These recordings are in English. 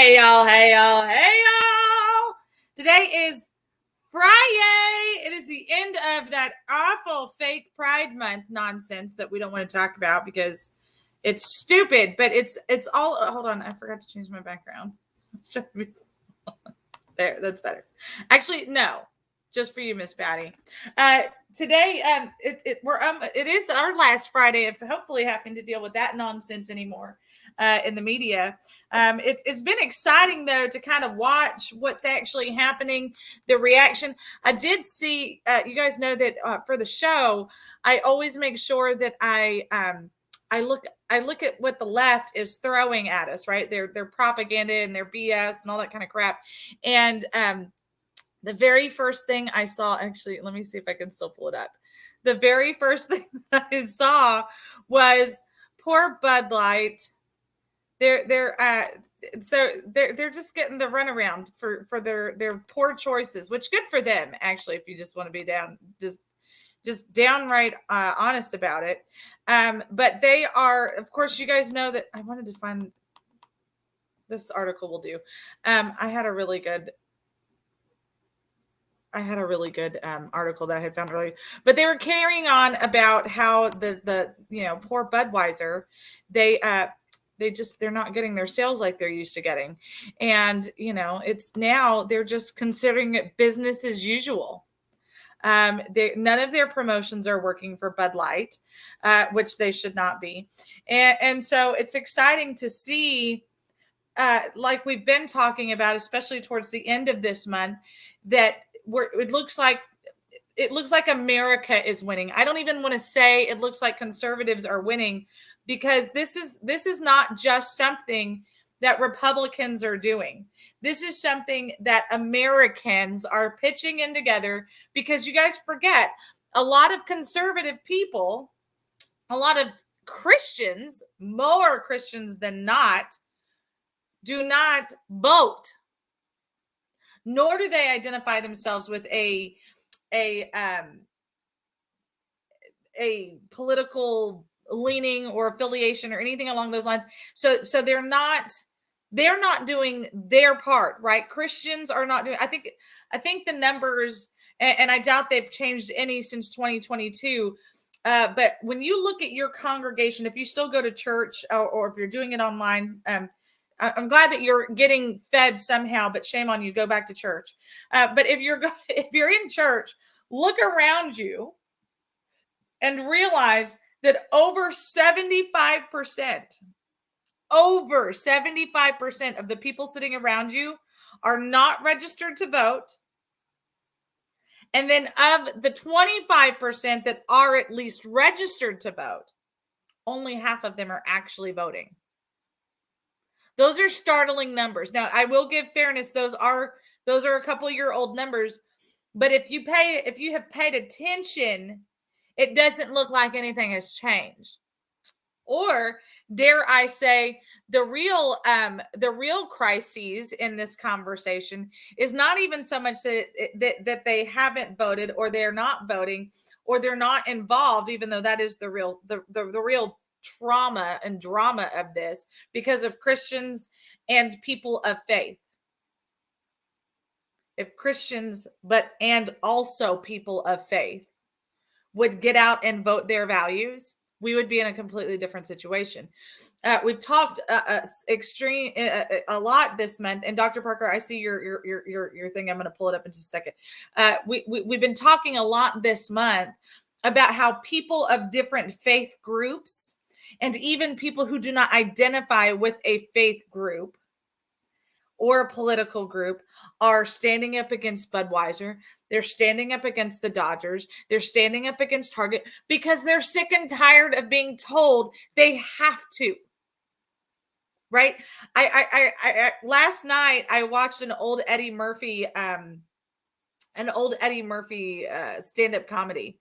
Hey y'all, hey y'all, hey y'all. Today is FRI-YAY. It is the end of that awful fake Pride Month nonsense that we don't want to talk about because it's stupid, but it's all, hold on, I forgot to change my background. There, that's better. Actually, no, just for you, Miss Patty. Today, it is our last Friday of hopefully having to deal with that nonsense anymore in the media. It's been exciting though to kind of watch what's actually happening, the reaction. I did see. You guys know that for the show, I always make sure that I look at what the left is throwing at us, right? Their propaganda and their BS and all that kind of crap. And the very first thing I saw, actually, let me see if I can still pull it up. The very first thing that I saw was poor Bud Light. They're just getting the runaround for their poor choices, which good for them, actually, if you just want to be just downright honest about it. But they are, of course, you guys know that I wanted to find this article will do. I had a really good article that I had found earlier, but they were carrying on about how the poor Budweiser, they're not getting their sales like they're used to getting. And, it's now they're just considering it business as usual. None of their promotions are working for Bud Light, which they should not be. And so it's exciting to see, like we've been talking about, especially towards the end of this month, that it looks like America is winning. I don't even want to say it looks like conservatives are winning, because this is not just something that Republicans are doing. This is something that Americans are pitching in together, because you guys forget, a lot of conservative people, a lot of Christians, more Christians than not, do not vote, nor do they identify themselves with a political leaning or affiliation or anything along those lines. So they're not doing their part, right? Christians are not doing. I think the numbers, and I doubt they've changed any since 2022. But when you look at your congregation, if you still go to church, or if you're doing it online, I'm glad that you're getting fed somehow, but shame on you. Go back to church. But if you're in church, look around you and realize that over 75% of the people sitting around you are not registered to vote. And then of the 25% that are at least registered to vote, only half of them are actually voting. Those are startling numbers. Now, I will give fairness. Those are a couple year old numbers, but if you have paid attention, it doesn't look like anything has changed. Or dare I say, the real crises in this conversation is not even so much that they haven't voted, or they're not voting, or they're not involved, even though that is the real trauma and drama of this, because of Christians and people of faith. If Christians, and also people of faith, would get out and vote their values, we would be in a completely different situation. We've talked extreme a lot this month, and Dr. Parker, I see your thing. I'm going to pull it up in just a second. We've been talking a lot this month about how people of different faith groups, and even people who do not identify with a faith group or a political group, are standing up against Budweiser. They're standing up against the Dodgers. They're standing up against Target, because they're sick and tired of being told they have to. Right? I last night I watched an old Eddie Murphy stand-up comedy,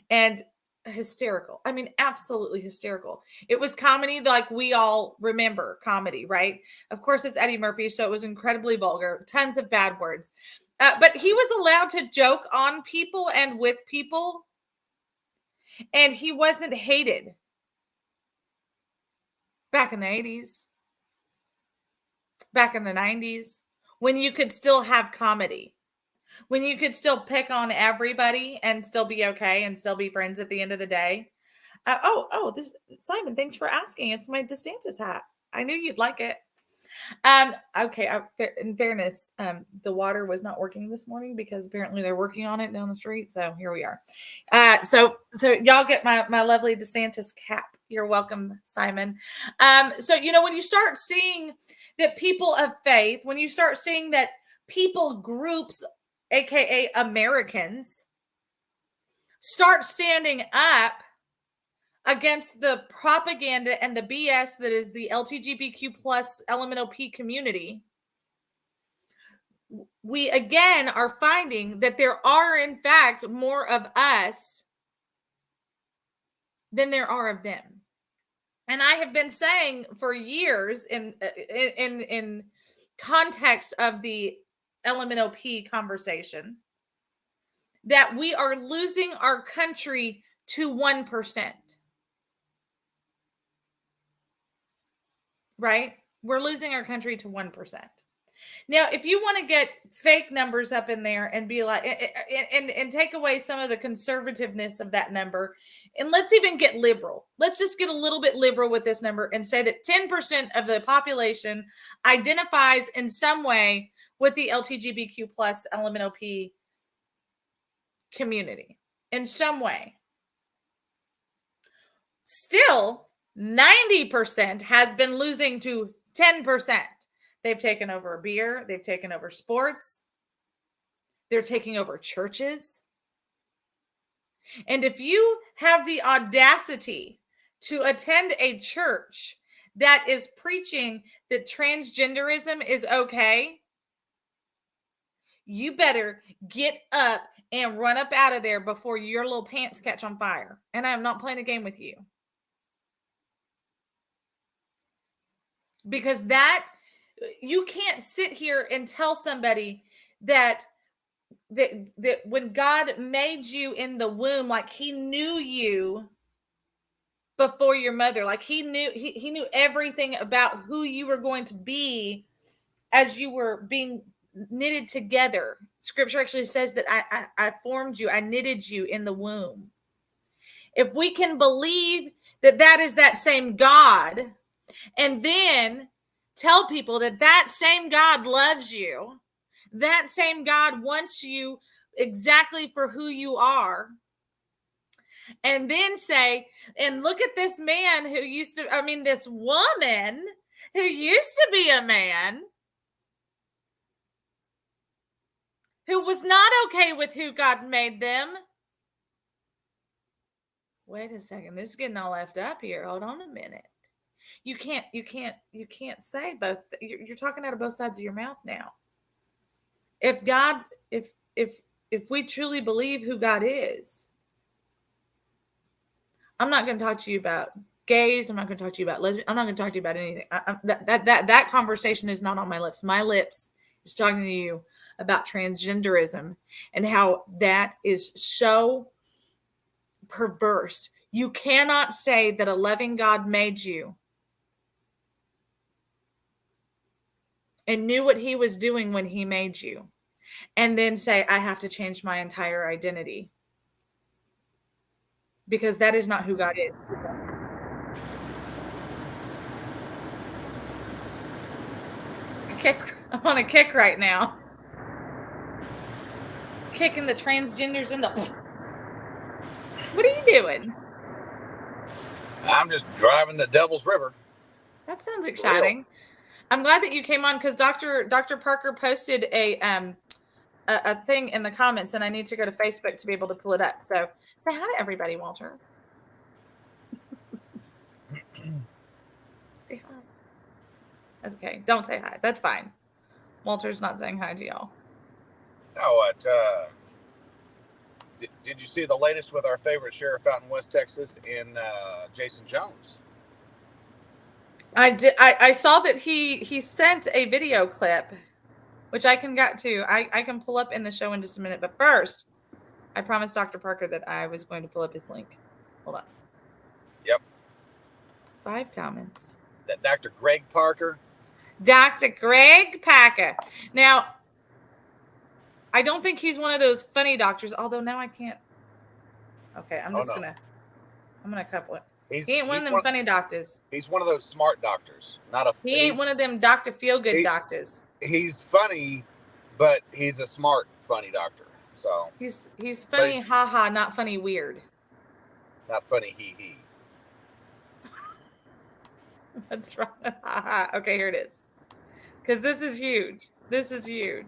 and hysterical. I mean, absolutely hysterical. It was comedy like we all remember comedy, right? Of course, it's Eddie Murphy, so it was incredibly vulgar, tons of bad words. But he was allowed to joke on people and with people, and he wasn't hated. Back in the 80s, back in the 90s, when you could still have comedy, when you could still pick on everybody and still be okay and still be friends at the end of the day. This Simon, thanks for asking. It's my DeSantis hat. I knew you'd like it. Okay. In fairness, the water was not working this morning because apparently they're working on it down the street. So here we are. So y'all get my lovely DeSantis cap. You're welcome, Simon. So when you start seeing that people of faith, when you start seeing that people groups, aka Americans, start standing up against the propaganda and the BS that is the LGBTQ plus LMNOP community, we again are finding that there are in fact more of us than there are of them. And I have been saying for years in context of the LMNOP conversation that we are losing our country to 1%. Right? We're losing our country to 1%. Now, if you want to get fake numbers up in there and be like, and take away some of the conservativeness of that number, and let's even get liberal. Let's just get a little bit liberal with this number and say that 10% of the population identifies in some way with the LGBTQ plus LMNOP community in some way. Still, 90% has been losing to 10%. They've taken over beer. They've taken over sports. They're taking over churches. And if you have the audacity to attend a church that is preaching that transgenderism is okay, you better get up and run up out of there before your little pants catch on fire. And I'm not playing a game with you. Because that you can't sit here and tell somebody that when God made you in the womb, like he knew you before your mother, like he knew everything about who you were going to be as you were being knitted together. Scripture actually says that I formed you, I knitted you in the womb. If we can believe that that is that same God, and then tell people that that same God loves you, that same God wants you exactly for who you are, and then say, and look at this man who used to, this woman who used to be a man who was not okay with who God made them. Wait a second, this is getting all left up here. Hold on a minute. You can't say both. You're talking out of both sides of your mouth now. If God, if we truly believe who God is, I'm not going to talk to you about gays. I'm not going to talk to you about lesbians. I'm not going to talk to you about anything. That conversation is not on my lips. My lips is talking to you about transgenderism and how that is so perverse. You cannot say that a loving God made you and knew what he was doing when he made you, and then say, I have to change my entire identity. Because that is not who God is. I'm on a kick right now. Kicking the transgenders in the... What are you doing? I'm just driving the Devil's River. That sounds exciting. I'm glad that you came on because Dr. Parker posted a thing in the comments, and I need to go to Facebook to be able to pull it up. So say hi to everybody, Walter. Say hi. That's okay. Don't say hi. That's fine. Walter's not saying hi to y'all. Oh, what? Did you see the latest with our favorite sheriff out in West Texas in Jason Jones? I did. I saw that he sent a video clip, which I can get to. I can pull up in the show in just a minute. But first, I promised Dr. Parker that I was going to pull up his link. Hold on. Yep. 5 comments. That Dr. Greg Parker. Dr. Greg Packer. Now, I don't think he's one of those funny doctors, although now I can't. Okay, I'm just gonna couple it. He ain't one of them funny doctors. He's one of those smart doctors. He ain't one of them Dr. Feelgood doctors. He's funny, but he's a smart, funny doctor. So he's funny, haha, not funny, weird. Not funny, hee hee. That's right. Haha. Okay, here it is. Because this is huge. This is huge.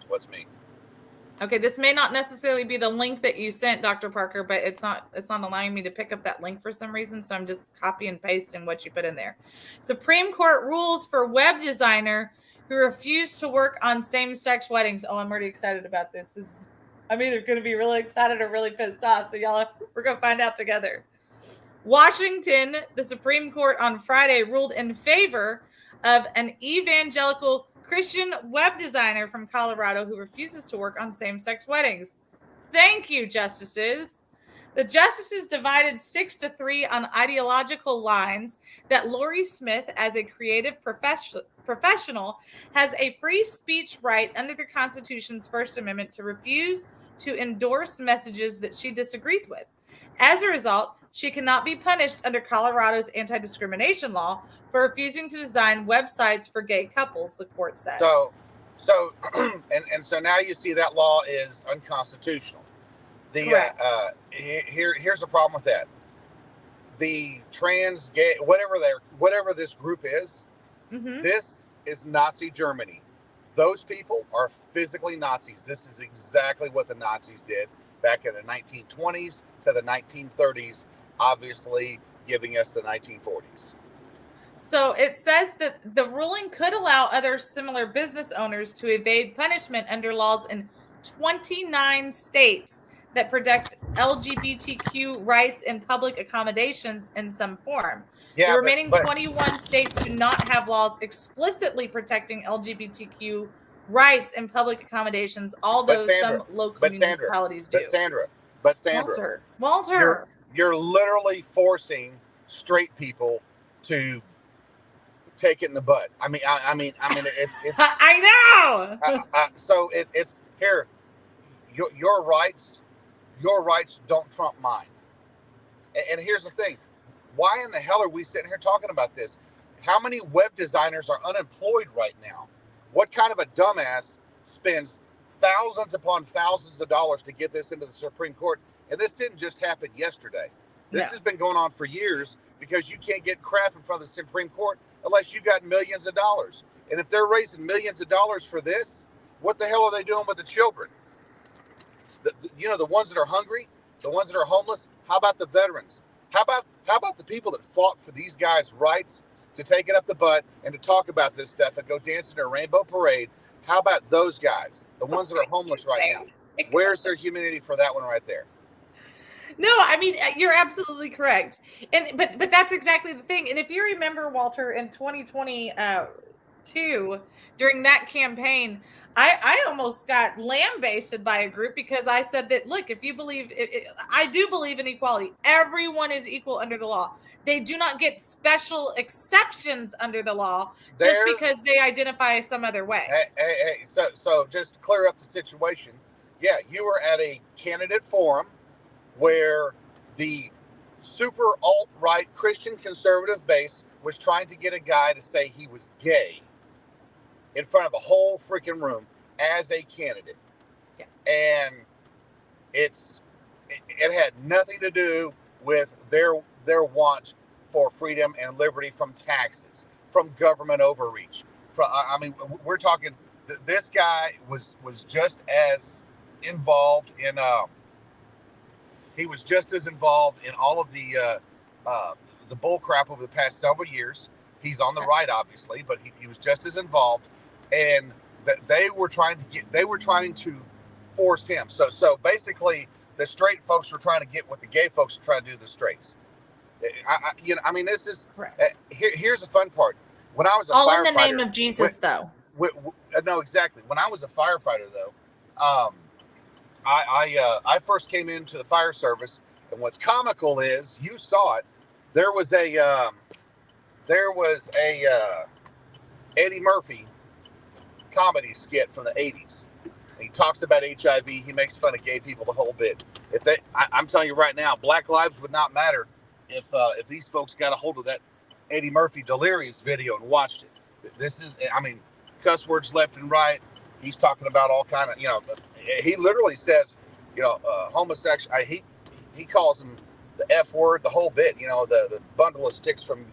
What's me? Okay, this may not necessarily be the link that you sent, Dr. Parker, but it's not allowing me to pick up that link for some reason, so I'm just copy and pasting what you put in there. Supreme Court rules for web designer who refused to work on same-sex weddings. Oh, I'm already excited about this. I'm either going to be really excited or really pissed off, so y'all, we're going to find out together. Washington, the Supreme Court on Friday ruled in favor of an evangelical Christian web designer from Colorado who refuses to work on same-sex weddings. Thank you, justices. The justices divided 6-3 on ideological lines that Lori Smith, as a creative professional, has a free speech right under the Constitution's First Amendment to refuse to endorse messages that she disagrees with. As a result, she cannot be punished under Colorado's anti-discrimination law for refusing to design websites for gay couples, the court said. So now you see that law is unconstitutional. Here's the problem with that. The trans, gay, whatever this group is, this is Nazi Germany. Those people are physically Nazis. This is exactly what the Nazis did back in the 1920s to the 1930s, obviously giving us the 1940s. So it says that the ruling could allow other similar business owners to evade punishment under laws in 29 states that protect LGBTQ rights in public accommodations in some form. The remaining 21 states do not have laws explicitly protecting LGBTQ rights in public accommodations, although some local municipalities do. But Sandra, Walter, you're literally forcing straight people to take it in the butt. I mean, it's. I know. So it's here. Your rights don't trump mine. And here's the thing: why in the hell are we sitting here talking about this? How many web designers are unemployed right now? What kind of a dumbass spends thousands upon thousands of dollars to get this into the Supreme Court? And this didn't just happen yesterday. This has been going on for years because you can't get crap in front of the Supreme Court unless you got millions of dollars. And if they're raising millions of dollars for this, what the hell are they doing with the children? The ones that are hungry, the ones that are homeless. How about the veterans? How about the people that fought for these guys' rights to take it up the butt and to talk about this stuff and go dance in a rainbow parade? How about those guys, the ones that are homeless right now? Where's their humanity for that one right there? No, I mean, you're absolutely correct. But that's exactly the thing. And if you remember, Walter, in 2022, during that campaign, I almost got lambasted by a group because I said that, look, if you believe, I do believe in equality. Everyone is equal under the law. They do not get special exceptions under the law just because they identify some other way. Hey, so just to clear up the situation, yeah, you were at a candidate forum where the super alt-right Christian conservative base was trying to get a guy to say he was gay in front of a whole freaking room as a candidate. Yeah. And it had nothing to do with their want for freedom and liberty from taxes, from government overreach. We're talking, this guy was just as involved in he was just as involved in all of the bull crap over the past several years. He's on the right, obviously, but he was just as involved, and they were trying to force him. So basically, the straight folks were trying to get what the gay folks are trying to do to the straights. This is here's the fun part. When I was a all firefighter, in the name of Jesus, though. No, exactly. When I was a firefighter, though, I first came into the fire service, and what's comical is you saw it. There was a Eddie Murphy comedy skit from the 80s. He talks about HIV. He makes fun of gay people the whole bit. I'm telling you right now, Black lives would not matter if these folks got a hold of that Eddie Murphy Delirious video and watched it. This is, I mean, cuss words left and right. He's talking about all kind of, he literally says, homosexual. He calls them the F word, the whole bit. The bundle of sticks from,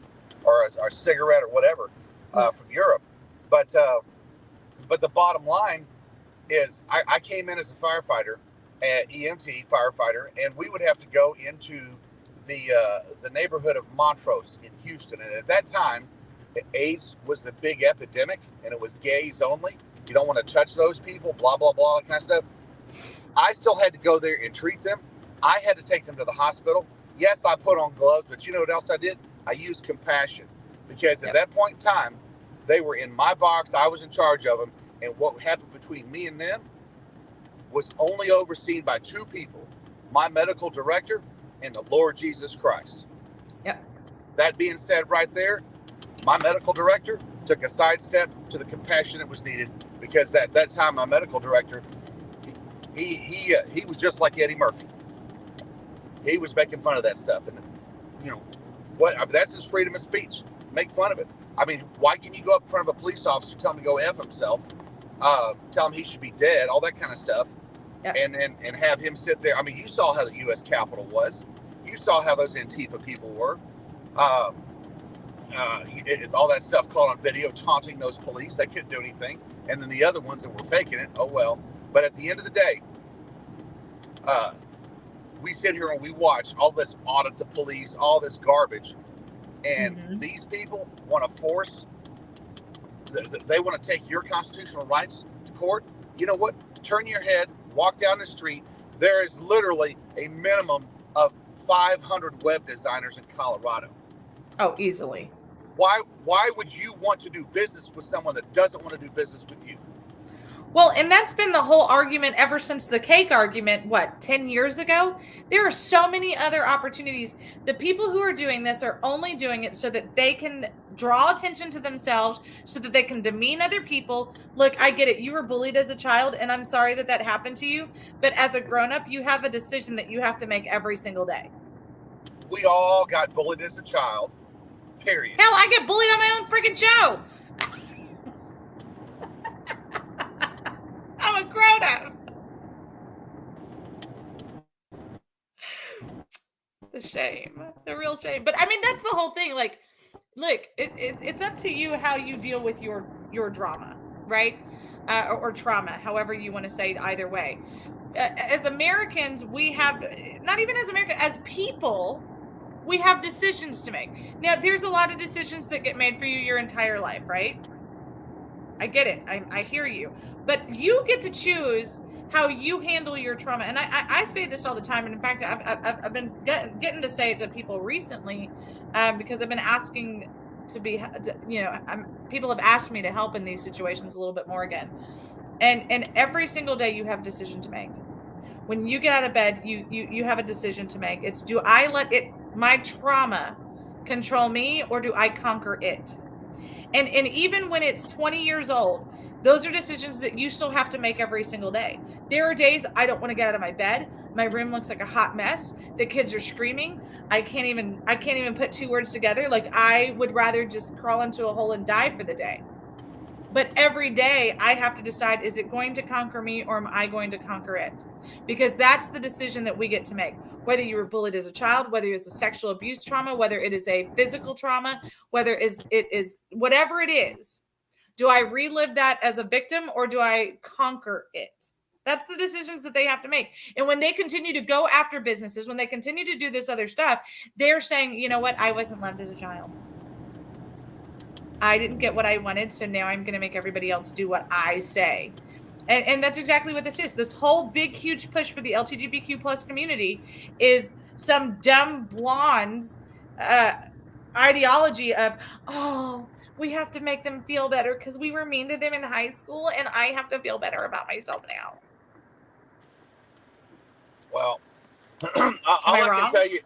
or a cigarette or whatever, from Europe. But the bottom line is, I came in as a firefighter, an EMT firefighter, and we would have to go into the neighborhood of Montrose in Houston. And at that time, AIDS was the big epidemic, and it was gays only. You don't want to touch those people, blah, blah, blah, that kind of stuff. I still had to go there and treat them. I had to take them to the hospital. Yes, I put on gloves, but you know what else I did? I used compassion, because at that point in time, they were in my box. I was in charge of them. And what happened between me and them was only overseen by two people, my medical director and the Lord Jesus Christ. Yep. That being said right there, my medical director took a sidestep to the compassion that was needed, because at that time, my medical director, he was just like Eddie Murphy. He was making fun of that stuff. And, that's his freedom of speech. Make fun of it. I mean, why can you go up in front of a police officer, tell him to go F himself, tell him he should be dead, all that kind of stuff, and have him sit there? I mean, you saw how the U.S. Capitol was. You saw how those Antifa people were. All that stuff caught on video, taunting those police. They couldn't do anything. And then the other ones that were faking it, oh well. But at the end of the day, we sit here and we watch all this audit the police, all this garbage. And these people want to force, they want to take your constitutional rights to court. You know what? Turn your head, walk down the street. There is literally a minimum of 500 web designers in Colorado. Oh, easily. Why would you want to do business with someone that doesn't want to do business with you? Well, and that's been the whole argument ever since the cake argument, 10 years ago? There are so many other opportunities. The people who are doing this are only doing it so that they can draw attention to themselves, so that they can demean other people. Look, I get it. You were bullied as a child, and I'm sorry that happened to you. But as a grown-up, you have a decision that you have to make every single day. We all got bullied as a child, period. Hell, I get bullied on my own freaking show. I'm a grown-up. The shame, the real shame. But I mean, that's the whole thing. Like, look, it's up to you how you deal with your drama, right? Or trauma, however you want to say it, either way. As Americans, we have, not even as Americans, as people, we have decisions to make. Now, there's a lot of decisions that get made for you your entire life, right? I get it. I hear you. But you get to choose how you handle your trauma. And I say this all the time. And in fact, I've been getting to say it to people recently, because I've been asking to be, people have asked me to help in these situations a little bit more again. And every single day you have a decision to make. When you get out of bed, you have a decision to make. It's, do I let my trauma control me, or do I conquer it? And even when it's 20 years old, those are decisions that you still have to make every single day. There are days I don't want to get out of my bed. My room looks like a hot mess. The kids are screaming. I can't even put two words together. Like, I would rather just crawl into a hole and die for the day. But every day I have to decide, is it going to conquer me, or am I going to conquer it? Because that's the decision that we get to make. Whether you were bullied as a child, whether it's a sexual abuse trauma, whether it is a physical trauma, whether it is whatever it is. Do I relive that as a victim, or do I conquer it? That's the decisions that they have to make. And when they continue to go after businesses, when they continue to do this other stuff, they're saying, you know what? I wasn't loved as a child. I didn't get what I wanted, so now I'm going to make everybody else do what I say. And that's exactly what this is. This whole big, huge push for the LGBTQ plus community is some dumb blondes ideology of, oh, we have to make them feel better because we were mean to them in high school, and I have to feel better about myself now. Well, all I can tell you,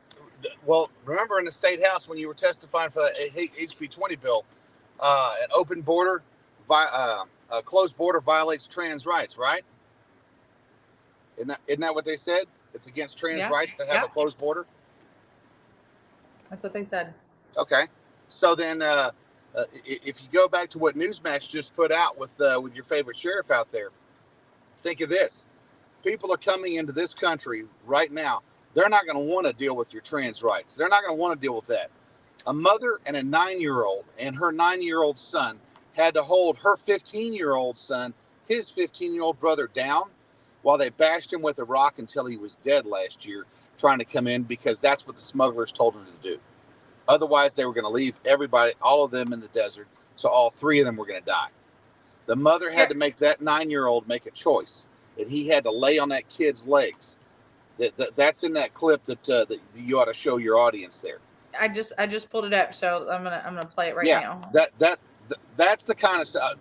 well, remember in the State House when you were testifying for that HB 20 bill, an open border, a closed border violates trans rights, right? Isn't that what they said? It's against trans rights to have a closed border. That's what they said. Okay, so then if you go back to what Newsmax just put out with your favorite sheriff out there, think of this: people are coming into this country right now. They're not going to want to deal with your trans rights. They're not going to want to deal with that. A mother and a 9-year-old and her 9-year-old son had to hold her 15-year-old son, his 15-year-old brother, down while they bashed him with a rock until he was dead last year, trying to come in because that's what the smugglers told him to do. Otherwise, they were going to leave everybody, all of them, in the desert. So all 3 of them were going to die. The mother had to make that 9-year-old make a choice, and he had to lay on that kid's legs. That's in that clip that you ought to show your audience there. I just pulled it up, so I'm gonna play it right now. That's the kind of stuff.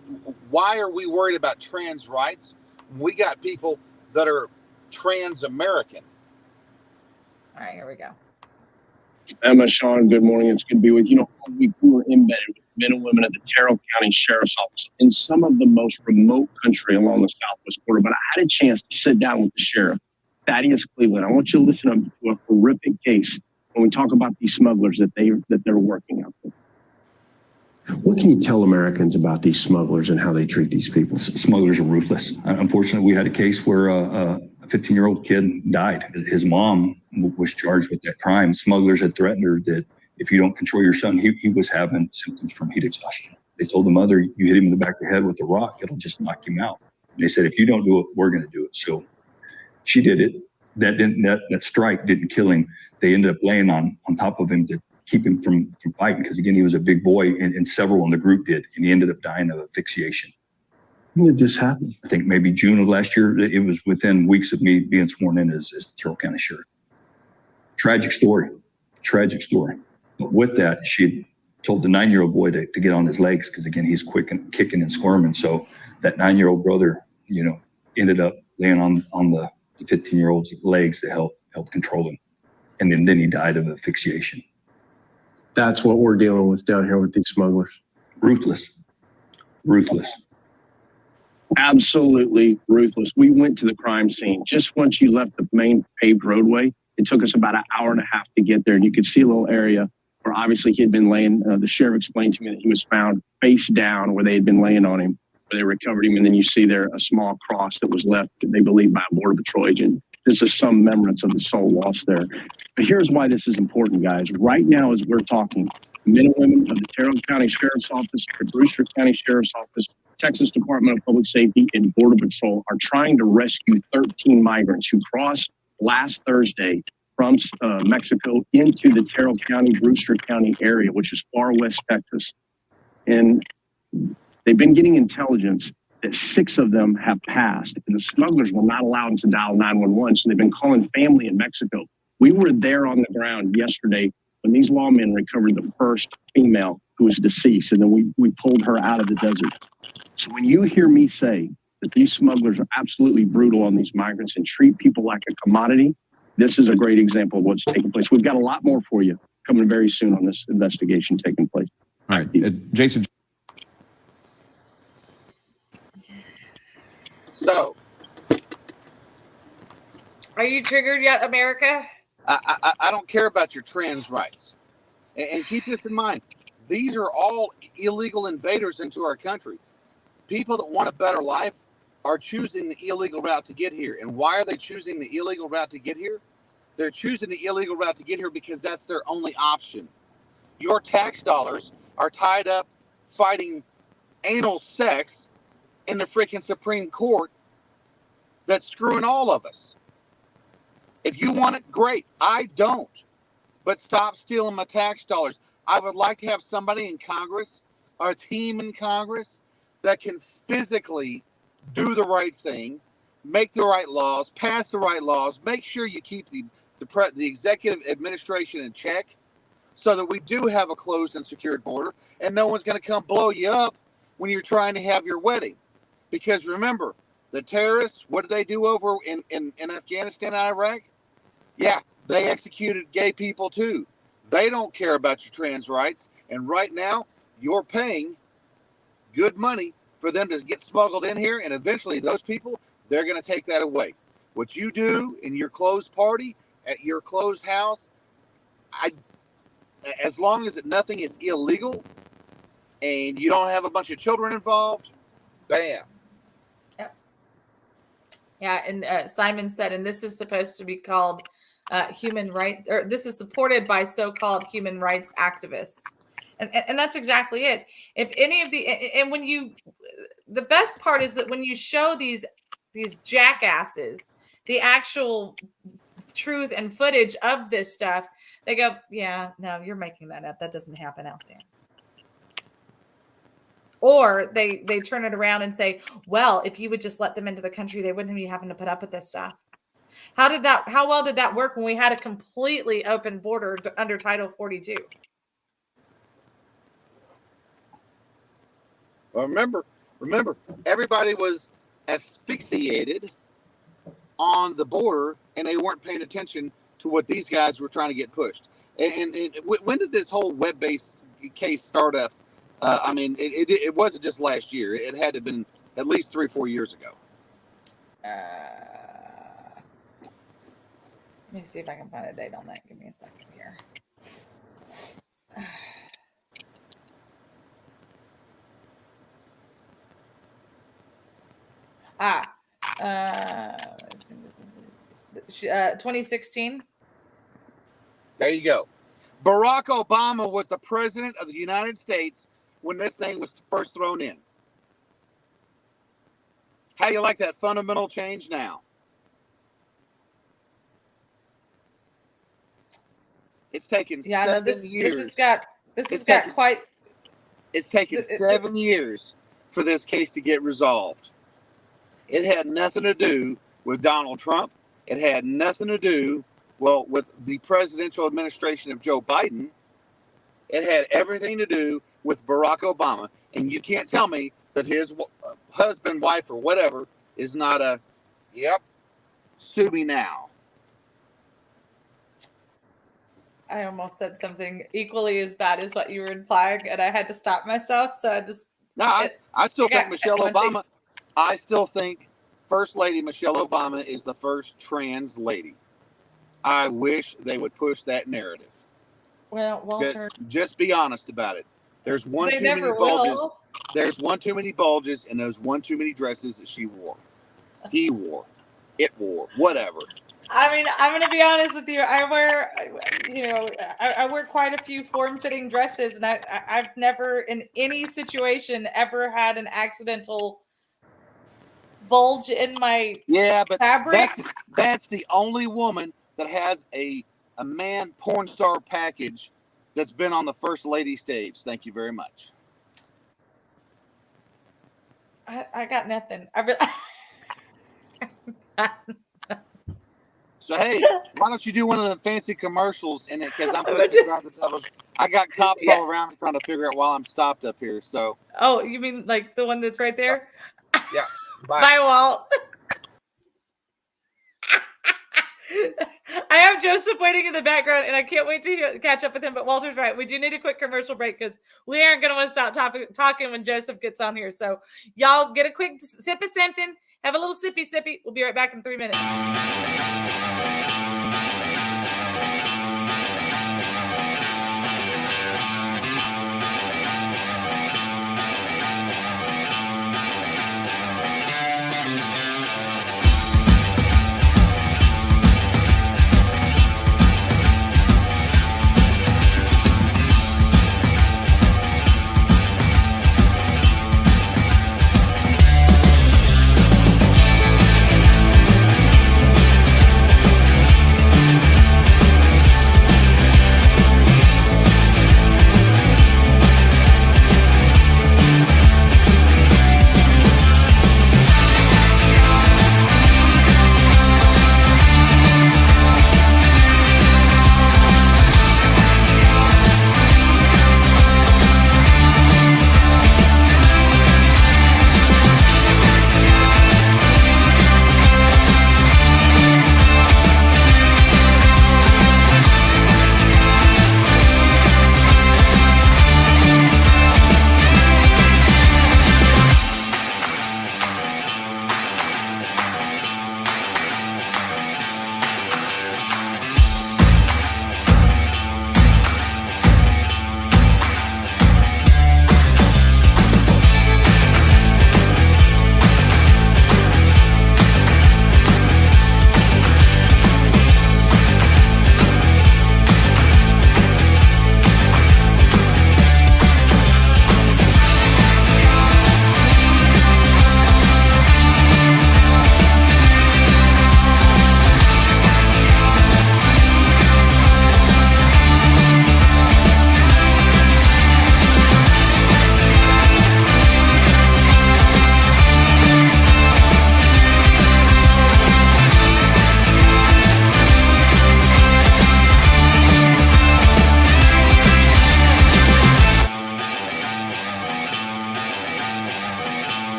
Why are we worried about trans rights? We got people that are trans American. All right, here we go. Emma, Sean, good morning. It's good to be with you. We were embedded with men and women at the Terrell County Sheriff's Office in some of the most remote country along the southwest border. But I had a chance to sit down with the sheriff, Thaddeus Cleveland. I want you to listen up to a horrific case when we talk about these smugglers that they're working out there. What can you tell Americans about these smugglers and how they treat these people? Smugglers are ruthless. Unfortunately, we had a case where a 15-year-old kid died. His mom was charged with that crime. Smugglers had threatened her that if you don't control your son, he was having symptoms from heat exhaustion. They told the mother, you hit him in the back of the head with a rock, it'll just knock him out. And they said, if you don't do it, we're going to do it. So she did it. That strike didn't kill him. They ended up laying on top of him to keep him from fighting, because again, he was a big boy, and several in the group did, and he ended up dying of asphyxiation. When did this happen? I think maybe June of last year. It was within weeks of me being sworn in as the Terrell County Sheriff. Tragic story. But with that, she told the 9-year-old boy to get on his legs, because again, he's quick and kicking and squirming. So that 9-year-old brother, ended up laying on the 15-year-old's legs to help control him. And then he died of asphyxiation. That's what we're dealing with down here with these smugglers. Ruthless. Absolutely ruthless. We went to the crime scene. Just once you left the main paved roadway, it took us about an hour and a half to get there. And you could see a little area where obviously he had been laying. The sheriff explained to me that he was found face down where they had been laying on him, where they recovered him. And then you see there a small cross that was left, they believe, by a Border Patrol agent. This is some remembrance of the soul lost there. But here's why this is important, guys. Right now, as we're talking, men and women of the Terrell County Sheriff's Office, the Brewster County Sheriff's Office, Texas Department of Public Safety, and Border Patrol are trying to rescue 13 migrants who crossed last Thursday from Mexico into the Terrell County, Brewster County area, which is far west Texas. And they've been getting intelligence that 6 of them have passed, and the smugglers will not allow them to dial 911. So they've been calling family in Mexico. We were there on the ground yesterday when these lawmen recovered the first female who was deceased, and then we pulled her out of the desert. So when you hear me say that these smugglers are absolutely brutal on these migrants and treat people like a commodity, this is a great example of what's taking place. We've got a lot more for you coming very soon on this investigation taking place. All right, Jason. So, are you triggered yet, America? I don't care about your trans rights. And keep this in mind. These are all illegal invaders into our country. People that want a better life are choosing the illegal route to get here. And why are they choosing the illegal route to get here? They're choosing the illegal route to get here because that's their only option. Your tax dollars are tied up fighting anal sex in the freaking Supreme Court that's screwing all of us. If you want it, great. I don't. But stop stealing my tax dollars. I would like to have somebody in Congress, or a team in Congress, that can physically do the right thing, make the right laws, pass the right laws, make sure you keep the executive administration in check so that we do have a closed and secured border, and no one's going to come blow you up when you're trying to have your wedding. Because remember, the terrorists, what did they do over in Afghanistan and Iraq? Yeah, they executed gay people too. They don't care about your trans rights. And right now, you're paying good money for them to get smuggled in here, and eventually those people, they're going to take that away. What you do in your closed party at your closed house, as long as nothing is illegal and you don't have a bunch of children involved, bam. Yeah, and Simon said, and this is supposed to be called human rights, or this is supported by so-called human rights activists, and that's exactly it. If any of and when you, the best part is that when you show these jackasses the actual truth and footage of this stuff, they go, yeah, no, you're making that up. That doesn't happen out there. Or they turn it around and say, well, if you would just let them into the country, they wouldn't be having to put up with this stuff. How well did that work when we had a completely open border under Title 42? Well, remember, everybody was asphyxiated on the border, and they weren't paying attention to what these guys were trying to get pushed. And when did this whole web-based case start up? I mean, it wasn't just last year. It had to have been at least 3 or 4 years ago. Let me see if I can find a date on that. Give me a second here. Ah, 2016. There you go. Barack Obama was the president of the United States when this thing was first thrown in. How do you like that fundamental change now? It's taken 7 years. It's taken 7 years for this case to get resolved. It had nothing to do with Donald Trump. It had nothing to do, with the presidential administration of Joe Biden. It had everything to do with Barack Obama. And you can't tell me that his husband, wife, or whatever is not a, yep, sue me now. I almost said something equally as bad as what you were implying, and I had to stop myself. So I just... No, I still think Michelle Obama... I still think First Lady Michelle Obama is the first trans lady. I wish they would push that narrative. Well, Walter, just be honest about it. There's one too many bulges. There's one too many bulges, and there's one too many dresses that she wore. He wore. It wore. Whatever. I mean, I'm going to be honest with you. I wear quite a few form-fitting dresses, and I've never, in any situation, ever had an accidental bulge in my fabric. That's the only woman that has a man porn star package that's been on the First Lady stage. Thank you very much. I got nothing. So hey, why don't you do one of the fancy commercials in it? Because I'm putting the doubles. I got cops all around me trying to figure out while I'm stopped up here. So. Oh, you mean like the one that's right there? Yeah. Bye, Walt. I have Joseph waiting in the background, and I can't wait to catch up with him. But Walter's right. We do need a quick commercial break because we aren't going to want to stop talking when Joseph gets on here. So y'all get a quick sip of something. Have a little sippy. We'll be right back in 3 minutes.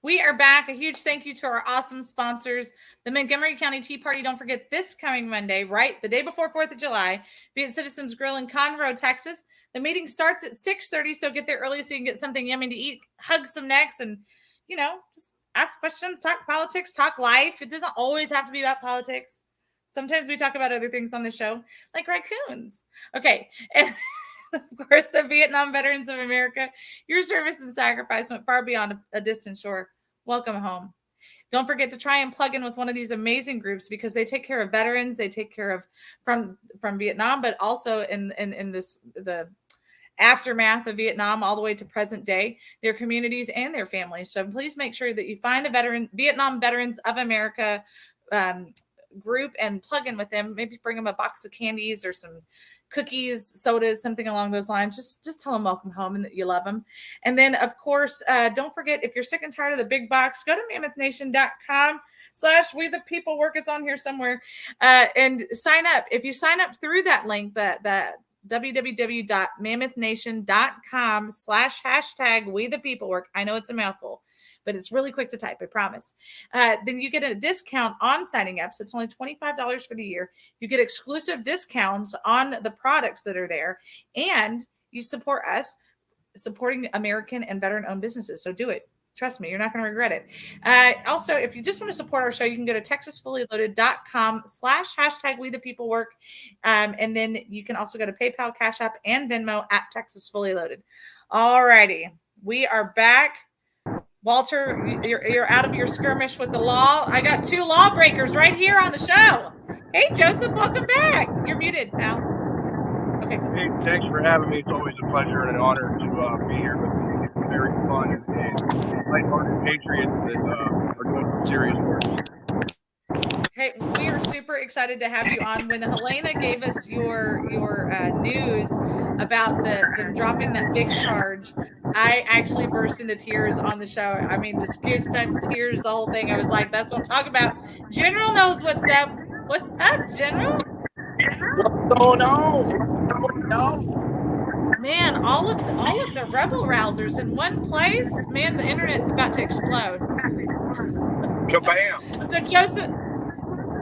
We are back. A huge thank you to our awesome sponsors, the Montgomery County Tea Party. Don't forget this coming Monday, right? The day before 4th of July, be at Citizens Grill in Conroe, Texas. The meeting starts at 6:30, so get there early so you can get something yummy to eat, hug some necks, and, just ask questions, talk politics, talk life. It doesn't always have to be about politics. Sometimes we talk about other things on the show, like raccoons. Okay. And of course, the Vietnam Veterans of America, your service and sacrifice went far beyond a distant shore. Welcome home. Don't forget to try and plug in with one of these amazing groups because they take care of veterans. They take care of from Vietnam, but also in the aftermath of Vietnam all the way to present day, their communities and their families. So please make sure that you find a Vietnam Veterans of America group and plug in with them. Maybe bring them a box of candies or some cookies, sodas, something along those lines. Just tell them welcome home and that you love them. And then, of course, don't forget, if you're sick and tired of the big box, go to mammoth.nation.com/we-the-people-work. It's on here somewhere. And sign up. If you sign up through that link, that www.mammothNation.com/#we-the-people-work. I know it's a mouthful, but it's really quick to type, I promise. Then you get a discount on signing up. So it's only $25 for the year. You get exclusive discounts on the products that are there, and you support us supporting American and veteran-owned businesses. So do it. Trust me, you're not going to regret it. Also, if you just want to support our show, you can go to texasfullyloaded.com/#we-the-people-work. And then you can also go to PayPal, Cash App, and Venmo at Texas Fully Loaded. All righty. We are back. Walter, you're out of your skirmish with the law. I got two lawbreakers right here on the show. Hey, Joseph, welcome back. You're muted, pal. Okay. Hey, thanks for having me. It's always a pleasure and an honor to be here with you. It's very fun and lighthearted patriots that are doing some serious work. Hey, we are super excited to have you on. When Helena gave us your news about them dropping that big charge, I actually burst into tears on the show. I mean, just goosebumps, tears, the whole thing. I was like, that's what I'm talking about. General knows what's up. What's up, General? What's going on? Man, all of the rebel rousers in one place. Man, the internet's about to explode. Kabam! So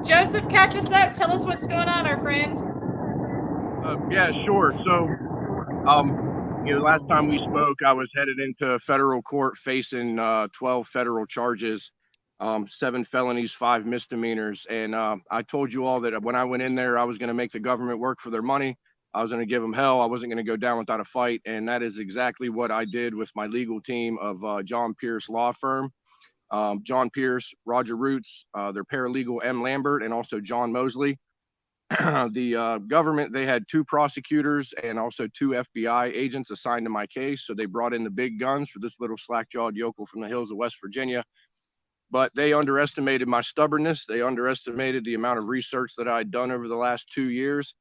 Joseph, catch us up. Tell us what's going on, our friend. Yeah, sure. So, last time we spoke, I was headed into federal court facing 12 federal charges, 7 felonies, 5 misdemeanors. And I told you all that when I went in there, I was going to make the government work for their money. I was going to give them hell. I wasn't going to go down without a fight. And that is exactly what I did with my legal team of John Pierce Law Firm. John Pierce, Roger Roots, their paralegal M. Lambert, and also John Mosley. The government, they had 2 prosecutors and also 2 FBI agents assigned to my case. So they brought in the big guns for this little slack-jawed yokel from the hills of West Virginia. But they underestimated my stubbornness. They underestimated the amount of research that I had done over the last 2 years.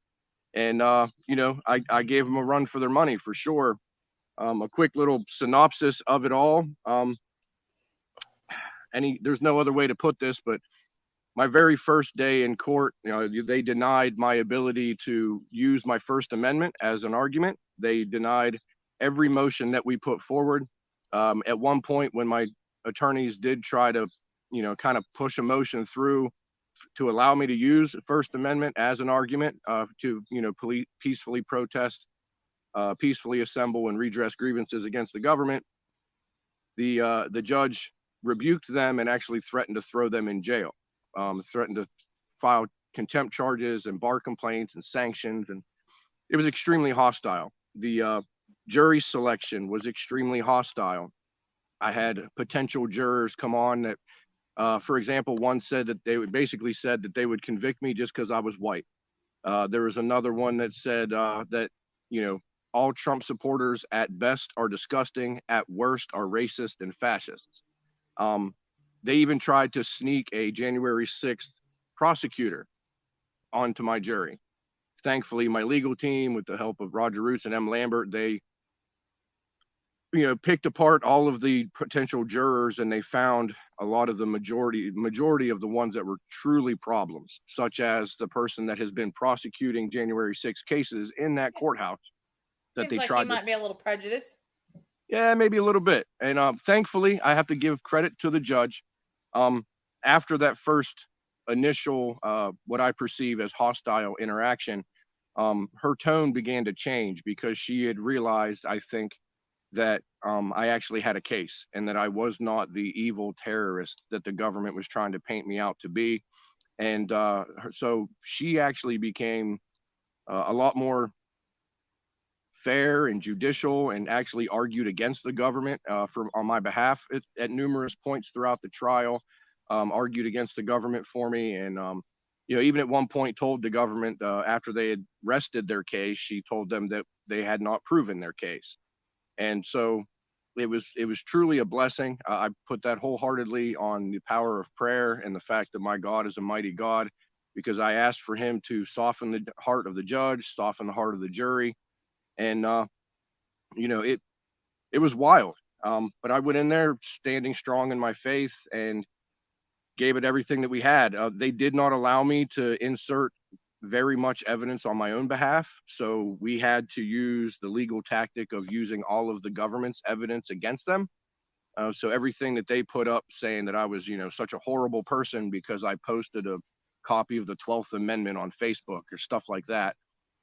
And, I gave them a run for their money for sure. A quick little synopsis of it all. There's no other way to put this, but my very first day in court, they denied my ability to use my First Amendment as an argument. They denied every motion that we put forward. At one point, when my attorneys did try to, kind of push a motion through to allow me to use the First Amendment as an argument to, peacefully protest, peacefully assemble, and redress grievances against the government, the judge rebuked them and actually threatened to throw them in jail. Threatened to file contempt charges and bar complaints and sanctions, and it was extremely hostile. The jury selection was extremely hostile. I had potential jurors come on that, for example, one said that they would convict me just because I was white. There was another one that said that all Trump supporters at best are disgusting, at worst are racist and fascists. They even tried to sneak a January 6th prosecutor onto my jury. Thankfully, my legal team, with the help of Roger Roots and M. Lambert, they, picked apart all of the potential jurors, and they found a lot of the majority of the ones that were truly problems, such as the person that has been prosecuting January 6th cases in that courthouse. Seems like he might be a little prejudiced. Yeah, maybe a little bit. And thankfully, I have to give credit to the judge. After that first initial, what I perceive as hostile interaction, her tone began to change because she had realized, I think, that I actually had a case and that I was not the evil terrorist that the government was trying to paint me out to be. And so she actually became a lot more fair and judicial, and actually argued against the government on my behalf at numerous points throughout the trial. Argued against the government for me, and even at one point told the government, after they had rested their case, she told them that they had not proven their case. And so it was truly a blessing. I put that wholeheartedly on the power of prayer and the fact that my God is a mighty God, because I asked for him to soften the heart of the judge, soften the heart of the jury. And it was wild, but I went in there standing strong in my faith and gave it everything that we had. They did not allow me to insert very much evidence on my own behalf, so we had to use the legal tactic of using all of the government's evidence against them. So everything that they put up saying that I was such a horrible person because I posted a copy of the 12th Amendment on Facebook or stuff like that,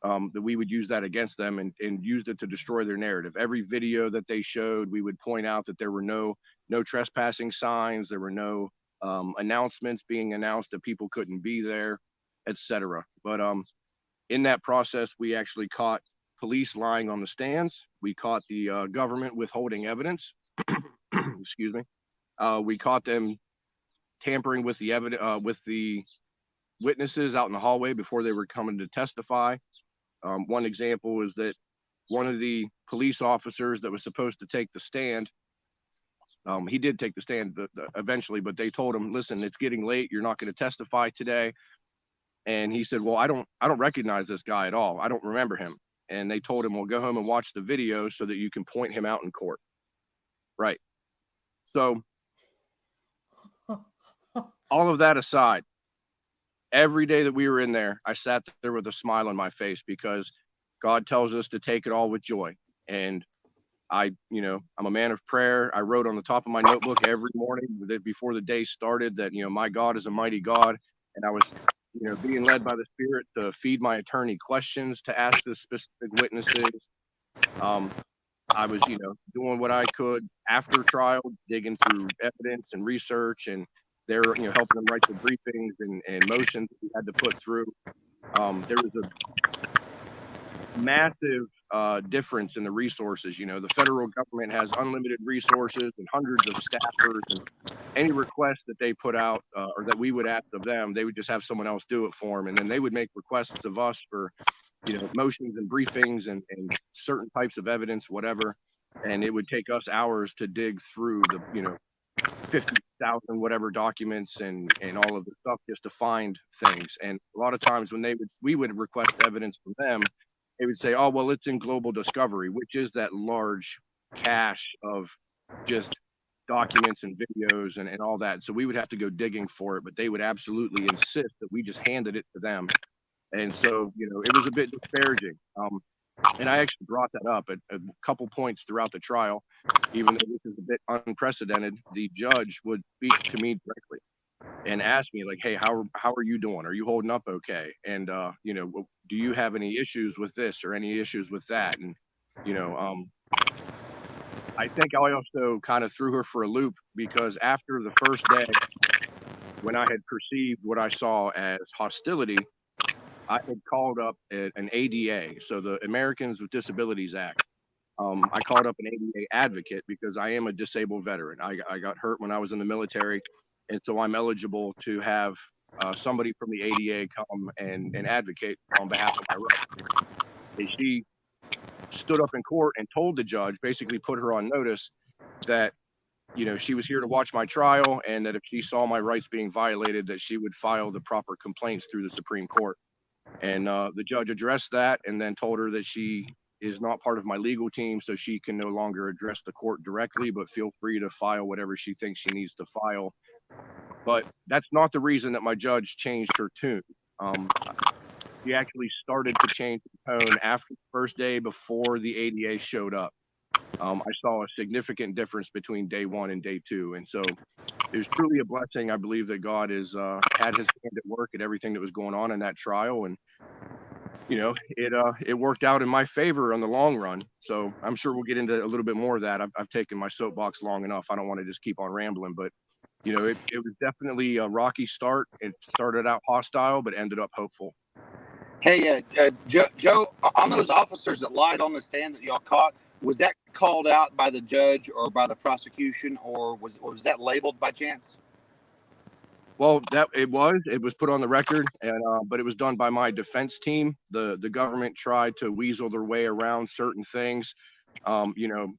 that we would use that against them and used it to destroy their narrative. Every video that they showed, we would point out that there were no trespassing signs, there were no announcements being announced that people couldn't be there, etc. But in that process, we actually caught police lying on the stands. We caught the government withholding evidence. Excuse me. We caught them tampering with the evidence, with the witnesses out in the hallway before they were coming to testify. One example is that one of the police officers that was supposed to take the stand, he did take the stand eventually, but they told him, listen, it's getting late, you're not going to testify today. And he said, well, I don't recognize this guy at all, I don't remember him. And they told him, well, go home and watch the video so that you can point him out in court. Right. So all of that aside, every day that we were in there, I sat there with a smile on my face, because God tells us to take it all with joy. And I'm a man of prayer. I wrote on the top of my notebook every morning before the day started that, my God is a mighty God. And I was, being led by the Spirit to feed my attorney questions to ask the specific witnesses. I was, doing what I could after trial, digging through evidence and research, and they're, helping them write the briefings and motions we had to put through. There was a massive difference in the resources. The federal government has unlimited resources and hundreds of staffers, and any request that they put out or that we would ask of them, they would just have someone else do it for them. And then they would make requests of us for, motions and briefings and certain types of evidence, whatever. And it would take us hours to dig through the, 50,000 whatever documents and all of the stuff just to find things. And a lot of times when we would request evidence from them, they would say, oh, well, it's in global discovery, which is that large cache of just documents and videos and all that. So we would have to go digging for it, but they would absolutely insist that we just handed it to them. And so, you know, it was a bit disparaging. And I actually brought that up at a couple points throughout the trial. Even though this is a bit unprecedented, the judge would speak to me directly and ask me like, hey, how are you doing? Are you holding up okay? And, you know, do you have any issues with this or any issues with that? And, you know, I think I also kind of threw her for a loop because after the first day, when I had perceived what I saw as hostility, I had called up an ADA, so the Americans with Disabilities Act. I called up an ADA advocate because I am a disabled veteran. I got hurt when I was in the military, and so I'm eligible to have somebody from the ADA come and advocate on behalf of my rights. And she stood up in court and told the judge, basically put her on notice that, you know, she was here to watch my trial and that if she saw my rights being violated, that she would file the proper complaints through the Supreme Court. And the judge addressed that and then told her that she is not part of my legal team, so she can no longer address the court directly, but feel free to file whatever she thinks she needs to file. But that's not the reason that my judge changed her tune. She actually started to change the tone after the first day before the ADA showed up. I saw a significant difference between day one and day two. And so it was truly a blessing. I believe that God has had his hand at work at everything that was going on in that trial. And, you know, it worked out in my favor on the long run. So I'm sure we'll get into a little bit more of that. I've taken my soapbox long enough. I don't want to just keep on rambling, but, you know, it was definitely a rocky start. It started out hostile, but ended up hopeful. Hey, Joe, on those officers that lied on the stand that y'all caught, was that called out by the judge or by the prosecution, or was that labeled by chance? Well, it was put on the record, and but it was done by my defense team. The government tried to weasel their way around certain things, you know,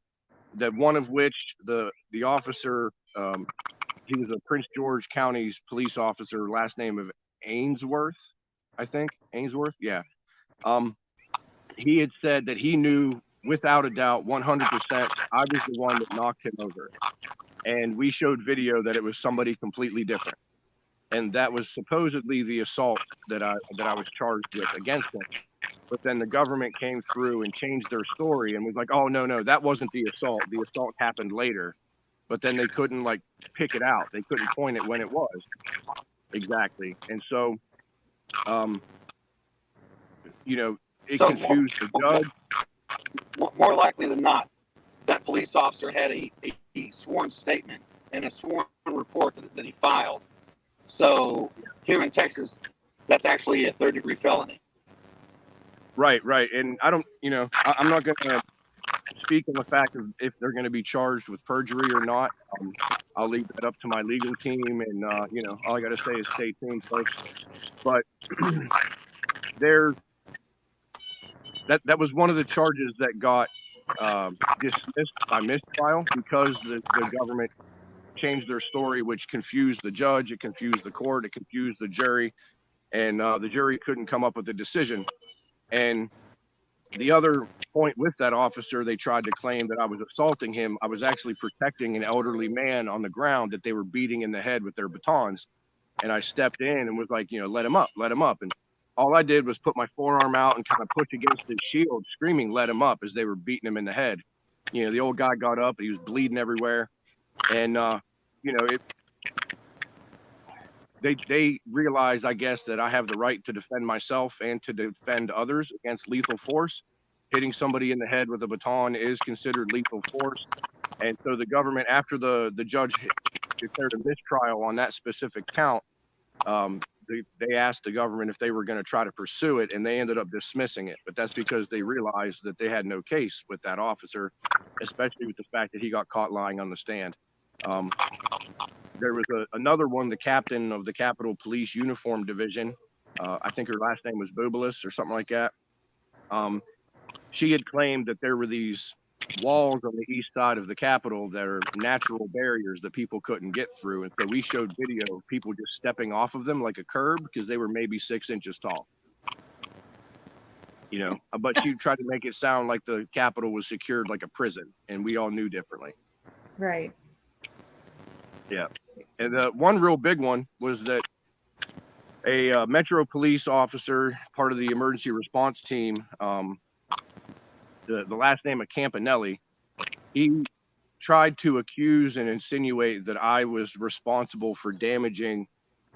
that one of which the officer, he was a Prince George County's police officer, last name of Ainsworth, I think. Ainsworth, yeah. He had said that he knew without a doubt 100% I was the one that knocked him over. And we showed video that it was somebody completely different. And that was supposedly the assault that I was charged with against him. But then the government came through and changed their story and was like, oh, no, that wasn't the assault. The assault happened later. But then they couldn't like pick it out. They couldn't point it when it was. Exactly. And so, you know, it confused the judge. More likely than not, that police officer had a sworn statement and a sworn report that he filed. So here in Texas, that's actually a third-degree felony. Right. And I don't, you know, I'm not going to speak on the fact of if they're going to be charged with perjury or not. I'll leave that up to my legal team, and you know, all I got to say is stay tuned, folks. But that was one of the charges that got dismissed by mistrial because the government changed their story, which confused the judge, it confused the court, it confused the jury, and the jury couldn't come up with a decision. And the other point with that officer, they tried to claim that I was assaulting him. I was actually protecting an elderly man on the ground that they were beating in the head with their batons. And I stepped in and was like, you know, let him up. And all I did was put my forearm out and kind of push against his shield, screaming, let him up, as they were beating him in the head. You know, the old guy got up and he was bleeding everywhere. And, you know, they realize, I guess, that I have the right to defend myself and to defend others against lethal force. Hitting somebody in the head with a baton is considered lethal force. And so the government, after the judge declared a mistrial on that specific count, they asked the government if they were going to try to pursue it, and they ended up dismissing it. But that's because they realized that they had no case with that officer, especially with the fact that he got caught lying on the stand. There was another one, the captain of the Capitol Police Uniform Division. I think her last name was Bobulis or something like that. She had claimed that there were these walls on the east side of the Capitol that are natural barriers that people couldn't get through. And so we showed video of people just stepping off of them like a curb because they were maybe 6 inches tall. You know, but she tried to make it sound like the Capitol was secured like a prison, and we all knew differently. Right. Yeah. And the one real big one was that a Metro police officer, part of the emergency response team, the last name of Campanelli, he tried to accuse and insinuate that I was responsible for damaging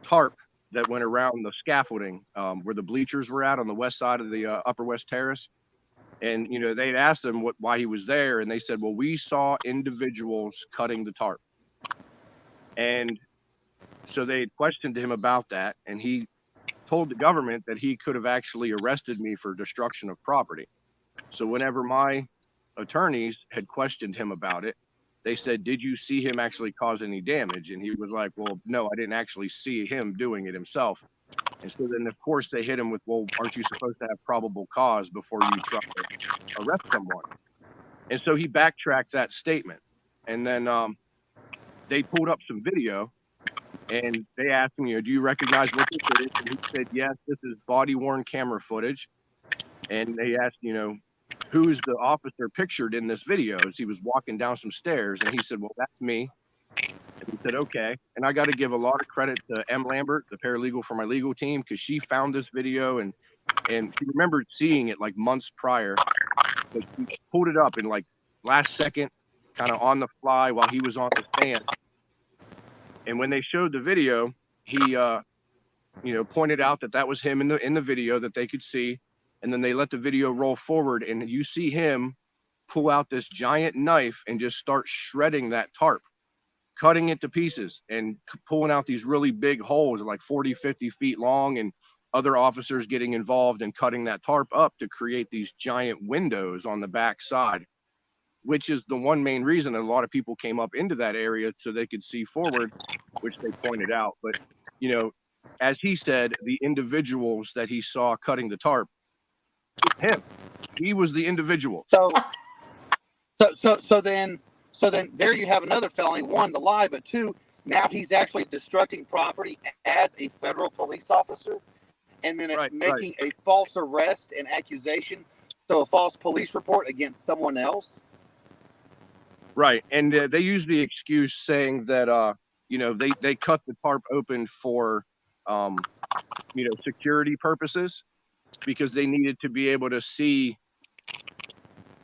tarp that went around the scaffolding where the bleachers were at on the west side of the Upper West Terrace. And, you know, they'd asked him why he was there. And they said, well, we saw individuals cutting the tarp. And so they had questioned him about that. And he told the government that he could have actually arrested me for destruction of property. So whenever my attorneys had questioned him about it, they said, did you see him actually cause any damage? And he was like, well, no, I didn't actually see him doing it himself. And so then, of course, they hit him with, well, aren't you supposed to have probable cause before you try to arrest someone? And so he backtracked that statement. And then they pulled up some video and they asked him, you know, do you recognize what this is? And he said, yes, this is body-worn camera footage. And they asked, you know, who's the officer pictured in this video as he was walking down some stairs? And he said, well, that's me. And he said, okay. And I got to give a lot of credit to M. Lambert, the paralegal for my legal team, because she found this video and she remembered seeing it like months prior. But she pulled it up in like last second, kind of on the fly while he was on the stand. And when they showed the video, he, you know, pointed out that was him in the video that they could see. And then they let the video roll forward and you see him pull out this giant knife and just start shredding that tarp, cutting it to pieces and pulling out these really big holes like 40, 50 feet long, and other officers getting involved and cutting that tarp up to create these giant windows on the back side, which is the one main reason a lot of people came up into that area so they could see forward, which they pointed out. But, you know, as he said, the individuals that he saw cutting the tarp, him, he was the individual. So then there you have another felony. One, the lie, but two, now he's actually destructing property as a federal police officer, and then making a false arrest and accusation, so a false police report against someone else. Right, and they use the excuse saying that you know, they cut the tarp open for you know, security purposes, because they needed to be able to see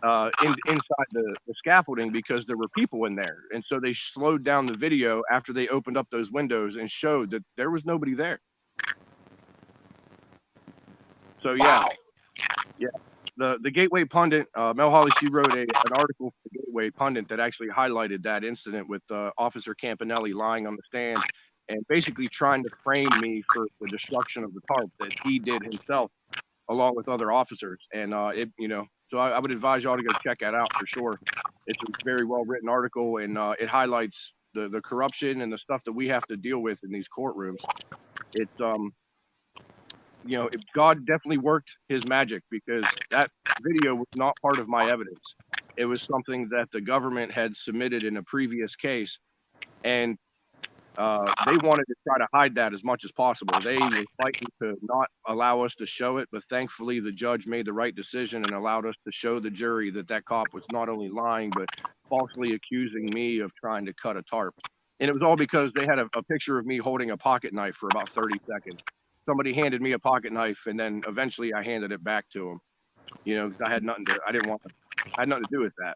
inside the scaffolding because there were people in there. And so they slowed down the video after they opened up those windows and showed that there was nobody there. So wow. Yeah. The Gateway Pundit, Mel Hawley, she wrote an article for the Gateway Pundit that actually highlighted that incident with Officer Campanelli lying on the stand and basically trying to frame me for the destruction of the tarp that he did himself, along with other officers. And it, you know, so I would advise y'all to go check that out for sure. It's a very well written article, and it highlights the corruption and the stuff that we have to deal with in these courtrooms. It's you know, God definitely worked his magic, because that video was not part of my evidence. It was something that the government had submitted in a previous case, and they wanted to try to hide that as much as possible. They were fighting to not allow us to show it, but thankfully the judge made the right decision and allowed us to show the jury that cop was not only lying, but falsely accusing me of trying to cut a tarp. And it was all because they had a picture of me holding a pocket knife for about 30 seconds. Somebody handed me a pocket knife, and then eventually I handed it back to him. You know, because I had nothing to do with that.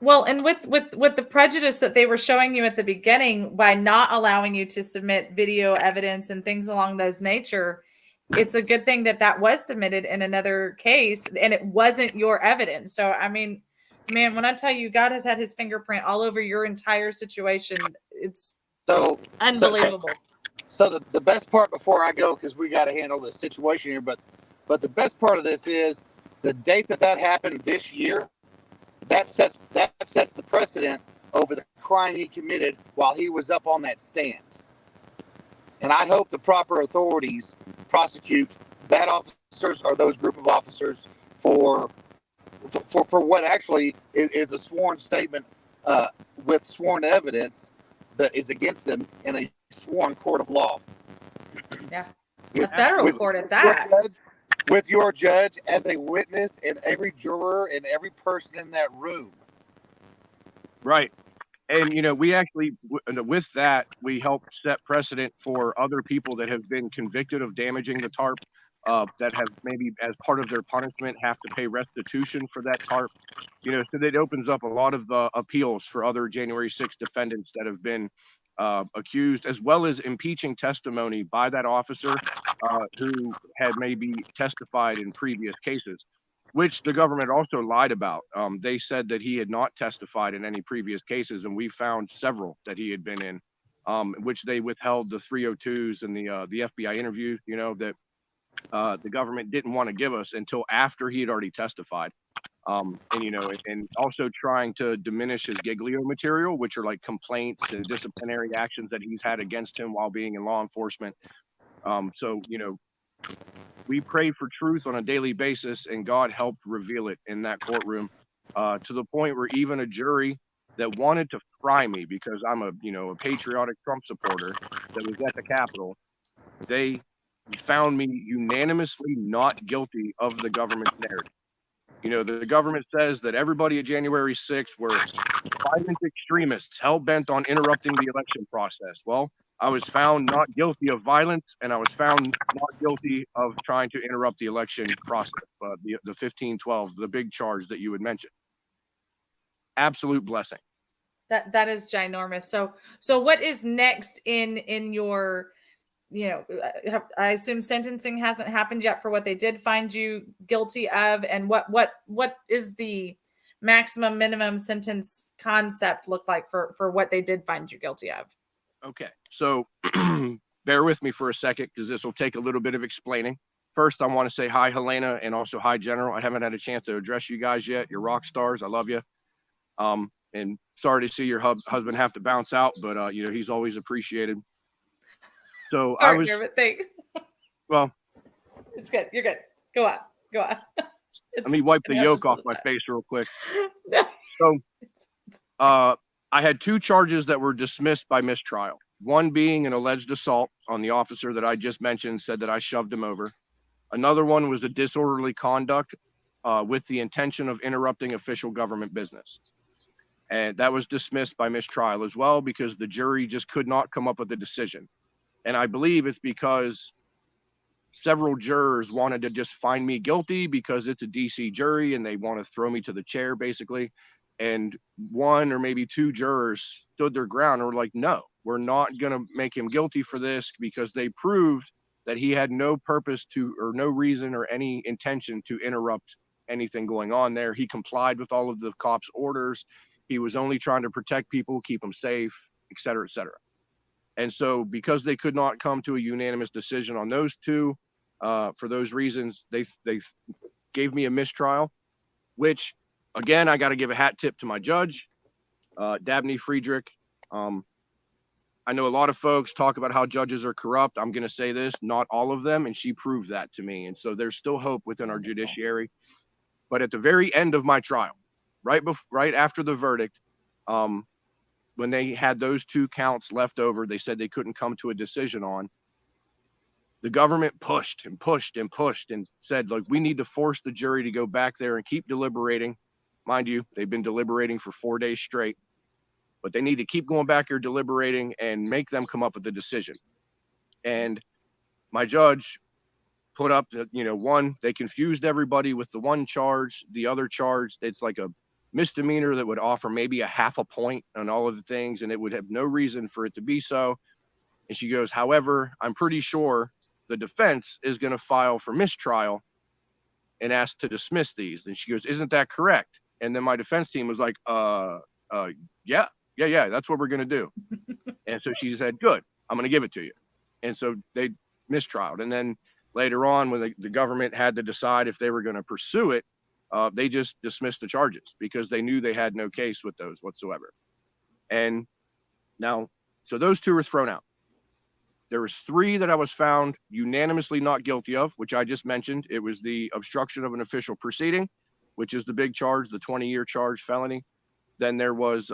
Well, and with the prejudice that they were showing you at the beginning by not allowing you to submit video evidence and things along those nature, it's a good thing that was submitted in another case and it wasn't your evidence. So, I mean, man, when I tell you God has had his fingerprint all over your entire situation, it's unbelievable. So the best part before I go, because we got to handle this situation here, but the best part of this is the date that happened this year. That sets the precedent over the crime he committed while he was up on that stand. And I hope the proper authorities prosecute that officers or those group of officers for for what actually is a sworn statement with sworn evidence that is against them in a sworn court of law. Yeah, a federal court at that. With your judge as a witness and every juror and every person in that room. Right. And, you know, we actually, with that, we help set precedent for other people that have been convicted of damaging the tarp, that have maybe as part of their punishment have to pay restitution for that tarp. You know, so that opens up a lot of appeals for other January 6th defendants that have been accused, as well as impeaching testimony by that officer who had maybe testified in previous cases, which the government also lied about. They said that he had not testified in any previous cases, and we found several that he had been in, which they withheld the 302s and the FBI interviews, you know, that the government didn't want to give us until after he had already testified. And, you know, and also trying to diminish his Giglio material, which are like complaints and disciplinary actions that he's had against him while being in law enforcement. So, you know, we pray for truth on a daily basis, and God helped reveal it in that courtroom, to the point where even a jury that wanted to fry me because I'm a patriotic Trump supporter that was at the Capitol, they found me unanimously not guilty of the government's narrative. You know, the government says that everybody at January 6th were violent extremists hell-bent on interrupting the election process. Well, I was found not guilty of violence, and I was found not guilty of trying to interrupt the election process, the 1512, the big charge that you had mentioned. Absolute blessing. That is ginormous. So what is next in your, you know, I assume sentencing hasn't happened yet for what they did find you guilty of, and what is the maximum minimum sentence concept look like for what they did find you guilty of? Okay, so bear with me for a second because this will take a little bit of explaining. First, I want to say hi, Helena, and also hi, General. I haven't had a chance to address you guys yet. You're rock stars. I love you. And sorry to see your husband have to bounce out, but you know, he's always appreciated. So I was, thanks. Well, it's good. You're good. Go on. Let me wipe the yolk off my face real quick. So, I had two charges that were dismissed by mistrial. One being an alleged assault on the officer that I just mentioned, said that I shoved him over. Another one was a disorderly conduct with the intention of interrupting official government business. And that was dismissed by mistrial as well because the jury just could not come up with a decision. And I believe it's because several jurors wanted to just find me guilty because it's a DC jury and they want to throw me to the chair, basically. And one or maybe two jurors stood their ground and were like, no, we're not going to make him guilty for this because they proved that he had no purpose to, or no reason or any intention to interrupt anything going on there. He complied with all of the cops' orders. He was only trying to protect people, keep them safe, et cetera, et cetera. And so because they could not come to a unanimous decision on those two, for those reasons, they gave me a mistrial, which, again, I got to give a hat tip to my judge, Dabney Friedrich. I know a lot of folks talk about how judges are corrupt. I'm going to say this, not all of them, and she proved that to me. And so there's still hope within our judiciary. But at the very end of my trial, right after the verdict, when they had those two counts left over, they said they couldn't come to a decision on. The government pushed and pushed and pushed and said, like, we need to force the jury to go back there and keep deliberating. Mind you, they've been deliberating for 4 days straight, but they need to keep going back here deliberating and make them come up with a decision. And my judge put up, one, they confused everybody with the one charge. The other charge, it's like a misdemeanor that would offer maybe a half a point on all of the things, and it would have no reason for it to be so. And she goes, however, I'm pretty sure the defense is going to file for mistrial and ask to dismiss these. And she goes, isn't that correct? And then my defense team was like, yeah, that's what we're going to do. And so she said, good, I'm going to give it to you. And so they mistrialed. And then later on, when the government had to decide if they were going to pursue it, they just dismissed the charges because they knew they had no case with those whatsoever. And now, so those two were thrown out. There was three that I was found unanimously not guilty of, which I just mentioned. It was the obstruction of an official proceeding, which is the big charge, the 20-year charge felony. Then there was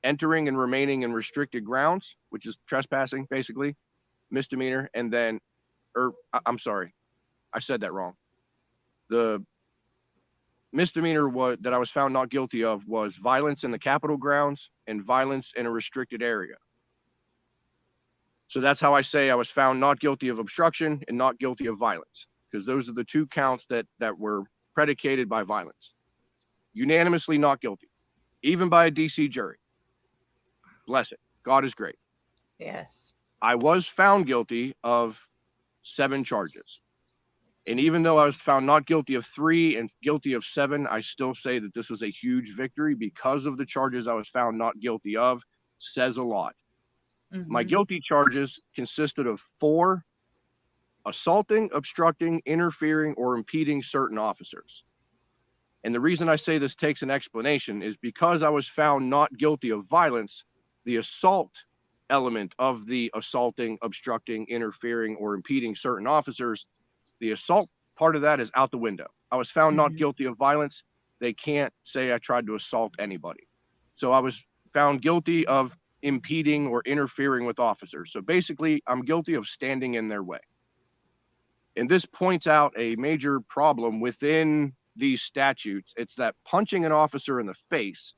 entering and remaining in restricted grounds, which is trespassing, basically, misdemeanor. And then, I'm sorry, I said that wrong. The misdemeanor that I was found not guilty of was violence in the Capitol grounds and violence in a restricted area. So that's how I say I was found not guilty of obstruction and not guilty of violence, because those are the two counts that were predicated by violence. Unanimously not guilty, even by a DC jury. Bless it. God is great. Yes. I was found guilty of 7 charges. And even though I was found not guilty of 3 and guilty of 7, I still say that this was a huge victory because of the charges I was found not guilty of. Says a lot. Mm-hmm. My guilty charges consisted of 4 assaulting, obstructing, interfering, or impeding certain officers. And the reason I say this takes an explanation is because I was found not guilty of violence, the assault element of the assaulting, obstructing, interfering, or impeding certain officers, the assault part of that is out the window. I was found not guilty of violence. They can't say I tried to assault anybody. So I was found guilty of impeding or interfering with officers. So basically, I'm guilty of standing in their way. And this points out a major problem within these statutes. It's that punching an officer in the face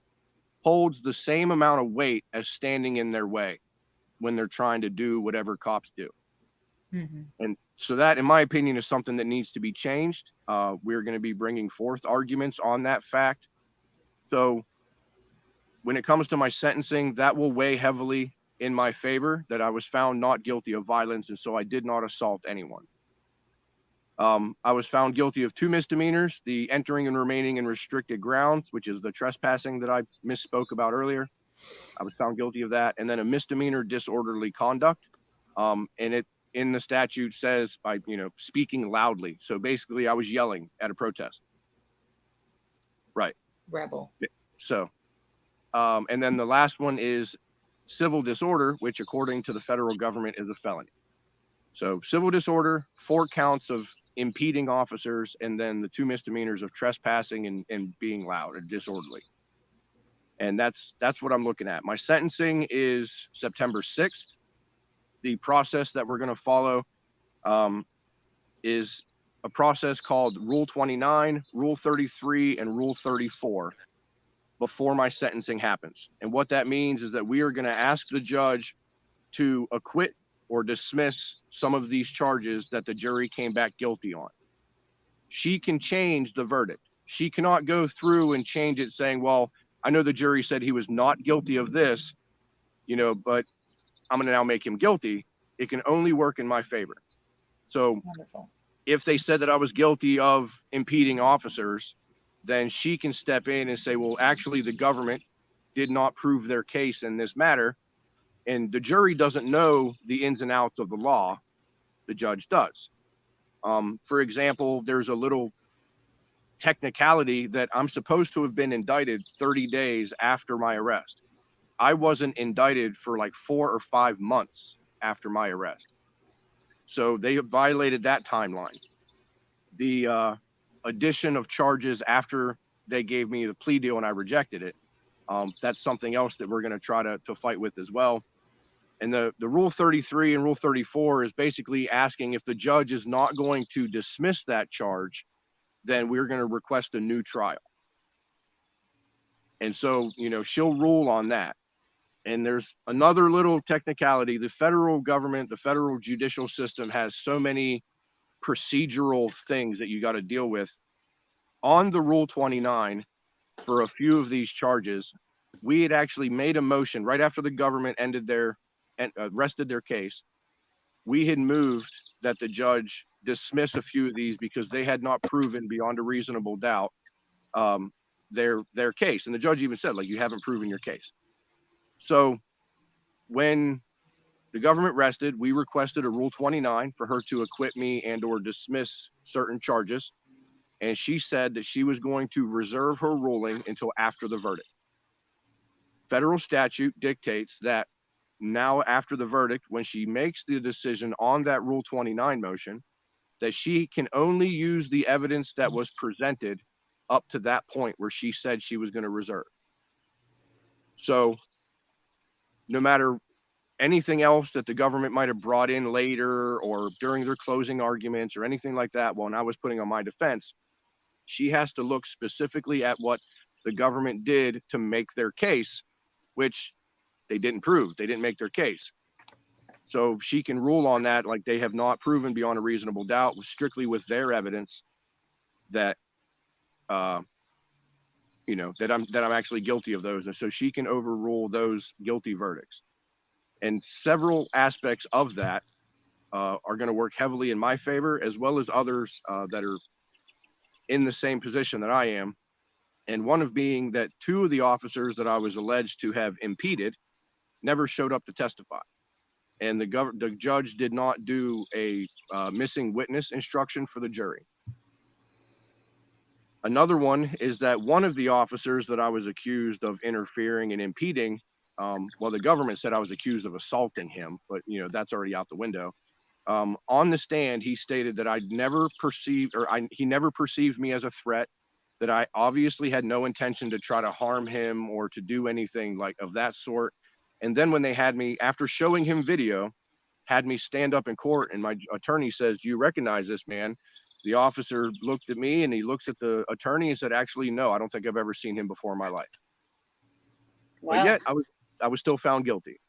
holds the same amount of weight as standing in their way when they're trying to do whatever cops do. Mm-hmm. And so that, in my opinion, is something that needs to be changed. We're going to be bringing forth arguments on that fact. So when it comes to my sentencing, that will weigh heavily in my favor, that I was found not guilty of violence, and so I did not assault anyone. I was found guilty of 2 misdemeanors, the entering and remaining in restricted grounds, which is the trespassing that I misspoke about earlier. I was found guilty of that. And then a misdemeanor disorderly conduct. And it in the statute says by, speaking loudly. So basically I was yelling at a protest. Right. Rebel. So, and then the last one is civil disorder, which according to the federal government is a felony. So civil disorder, 4 counts of impeding officers, and then the 2 misdemeanors of trespassing and being loud or disorderly. And that's what I'm looking at. My sentencing is September 6th. The process that we're going to follow is a process called Rule 29, Rule 33, and Rule 34 before my sentencing happens. And what that means is that we are going to ask the judge to acquit or dismiss some of these charges that the jury came back guilty on. She can change the verdict. She cannot go through and change it saying, well, I know the jury said he was not guilty of this, but I'm going to now make him guilty. It can only work in my favor. So Wonderful. If they said that I was guilty of impeding officers, then she can step in and say, well, actually the government did not prove their case in this matter. And the jury doesn't know the ins and outs of the law. The judge does. For example, there's a little technicality that I'm supposed to have been indicted 30 days after my arrest. I wasn't indicted for like 4 or 5 months after my arrest. So they violated that timeline. The addition of charges after they gave me the plea deal and I rejected it, that's something else that we're going to try to fight with as well. And the Rule 33 and Rule 34 is basically asking if the judge is not going to dismiss that charge, then we're going to request a new trial. And so, she'll rule on that. And there's another little technicality. The federal government, the federal judicial system has so many procedural things that you got to deal with. On the Rule 29, for a few of these charges, we had actually made a motion right after the government rested their case. We had moved that the judge dismiss a few of these because they had not proven beyond a reasonable doubt their case. And the judge even said, you haven't proven your case. So when the government rested, we requested a Rule 29 for her to acquit me and or dismiss certain charges. And she said that she was going to reserve her ruling until after the verdict. Federal statute dictates that now after the verdict, when she makes the decision on that Rule 29 motion, that she can only use the evidence that was presented up to that point where she said she was going to reserve. So no matter anything else that the government might have brought in later or during their closing arguments or anything like that, when I was putting on my defense, she has to look specifically at what the government did to make their case, which they didn't prove. They didn't make their case. So she can rule on that like they have not proven beyond a reasonable doubt, strictly with their evidence, that that I'm actually guilty of those. And so she can overrule those guilty verdicts. And several aspects of that are going to work heavily in my favor, as well as others that are in the same position that I am. And one of being that 2 of the officers that I was alleged to have impeded never showed up to testify. And the judge did not do a missing witness instruction for the jury. Another one is that one of the officers that I was accused of interfering and impeding, well, the government said I was accused of assaulting him, but that's already out the window. On the stand, he stated that he never perceived me as a threat, that I obviously had no intention to try to harm him or to do anything like of that sort. And then when they had me, after showing him video, had me stand up in court, and my attorney says, "Do you recognize this man?" The officer looked at me and he looks at the attorney and said, "Actually, no, I don't think I've ever seen him before in my life." Wow. But yet I was still found guilty.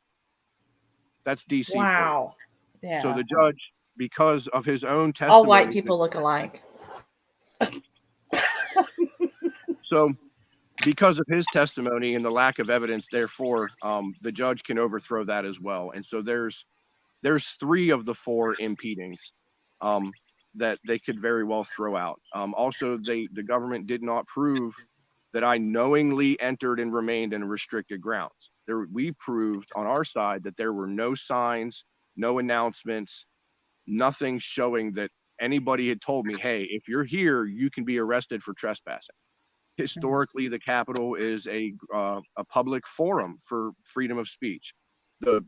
That's DC. Wow. Yeah. So the judge, because of his own testimony, all white people look alike. So because of his testimony and the lack of evidence, therefore, the judge can overthrow that as well. And so there's 3 of the 4 impedings that they could very well throw out. Also, the government did not prove that I knowingly entered and remained in restricted grounds. We proved on our side that there were no signs, no announcements, nothing showing that anybody had told me, "Hey, if you're here, you can be arrested for trespassing." Historically, the Capitol is a public forum for freedom of speech. The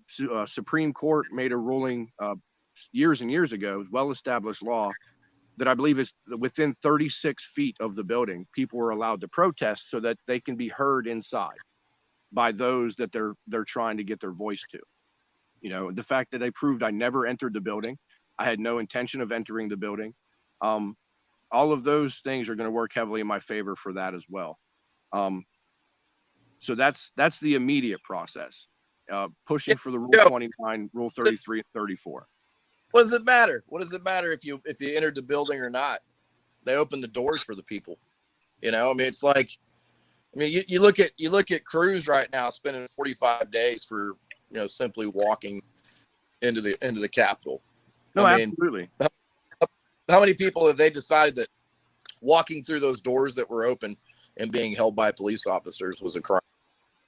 Supreme Court made a ruling years and years ago, well-established law, that I believe is within 36 feet of the building, people were allowed to protest so that they can be heard inside by those that they're trying to get their voice to. The fact that they proved I never entered the building, I had no intention of entering the building. All of those things are going to work heavily in my favor for that as well. So that's the immediate process. Pushing for the Rule 29, Rule 33, and 34. What does it matter? What does it matter if you entered the building or not? They open the doors for the people. It's like, you look at Cruz right now spending 45 days for simply walking into the Capitol. No, absolutely. How many people have they decided that walking through those doors that were open and being held by police officers was a crime?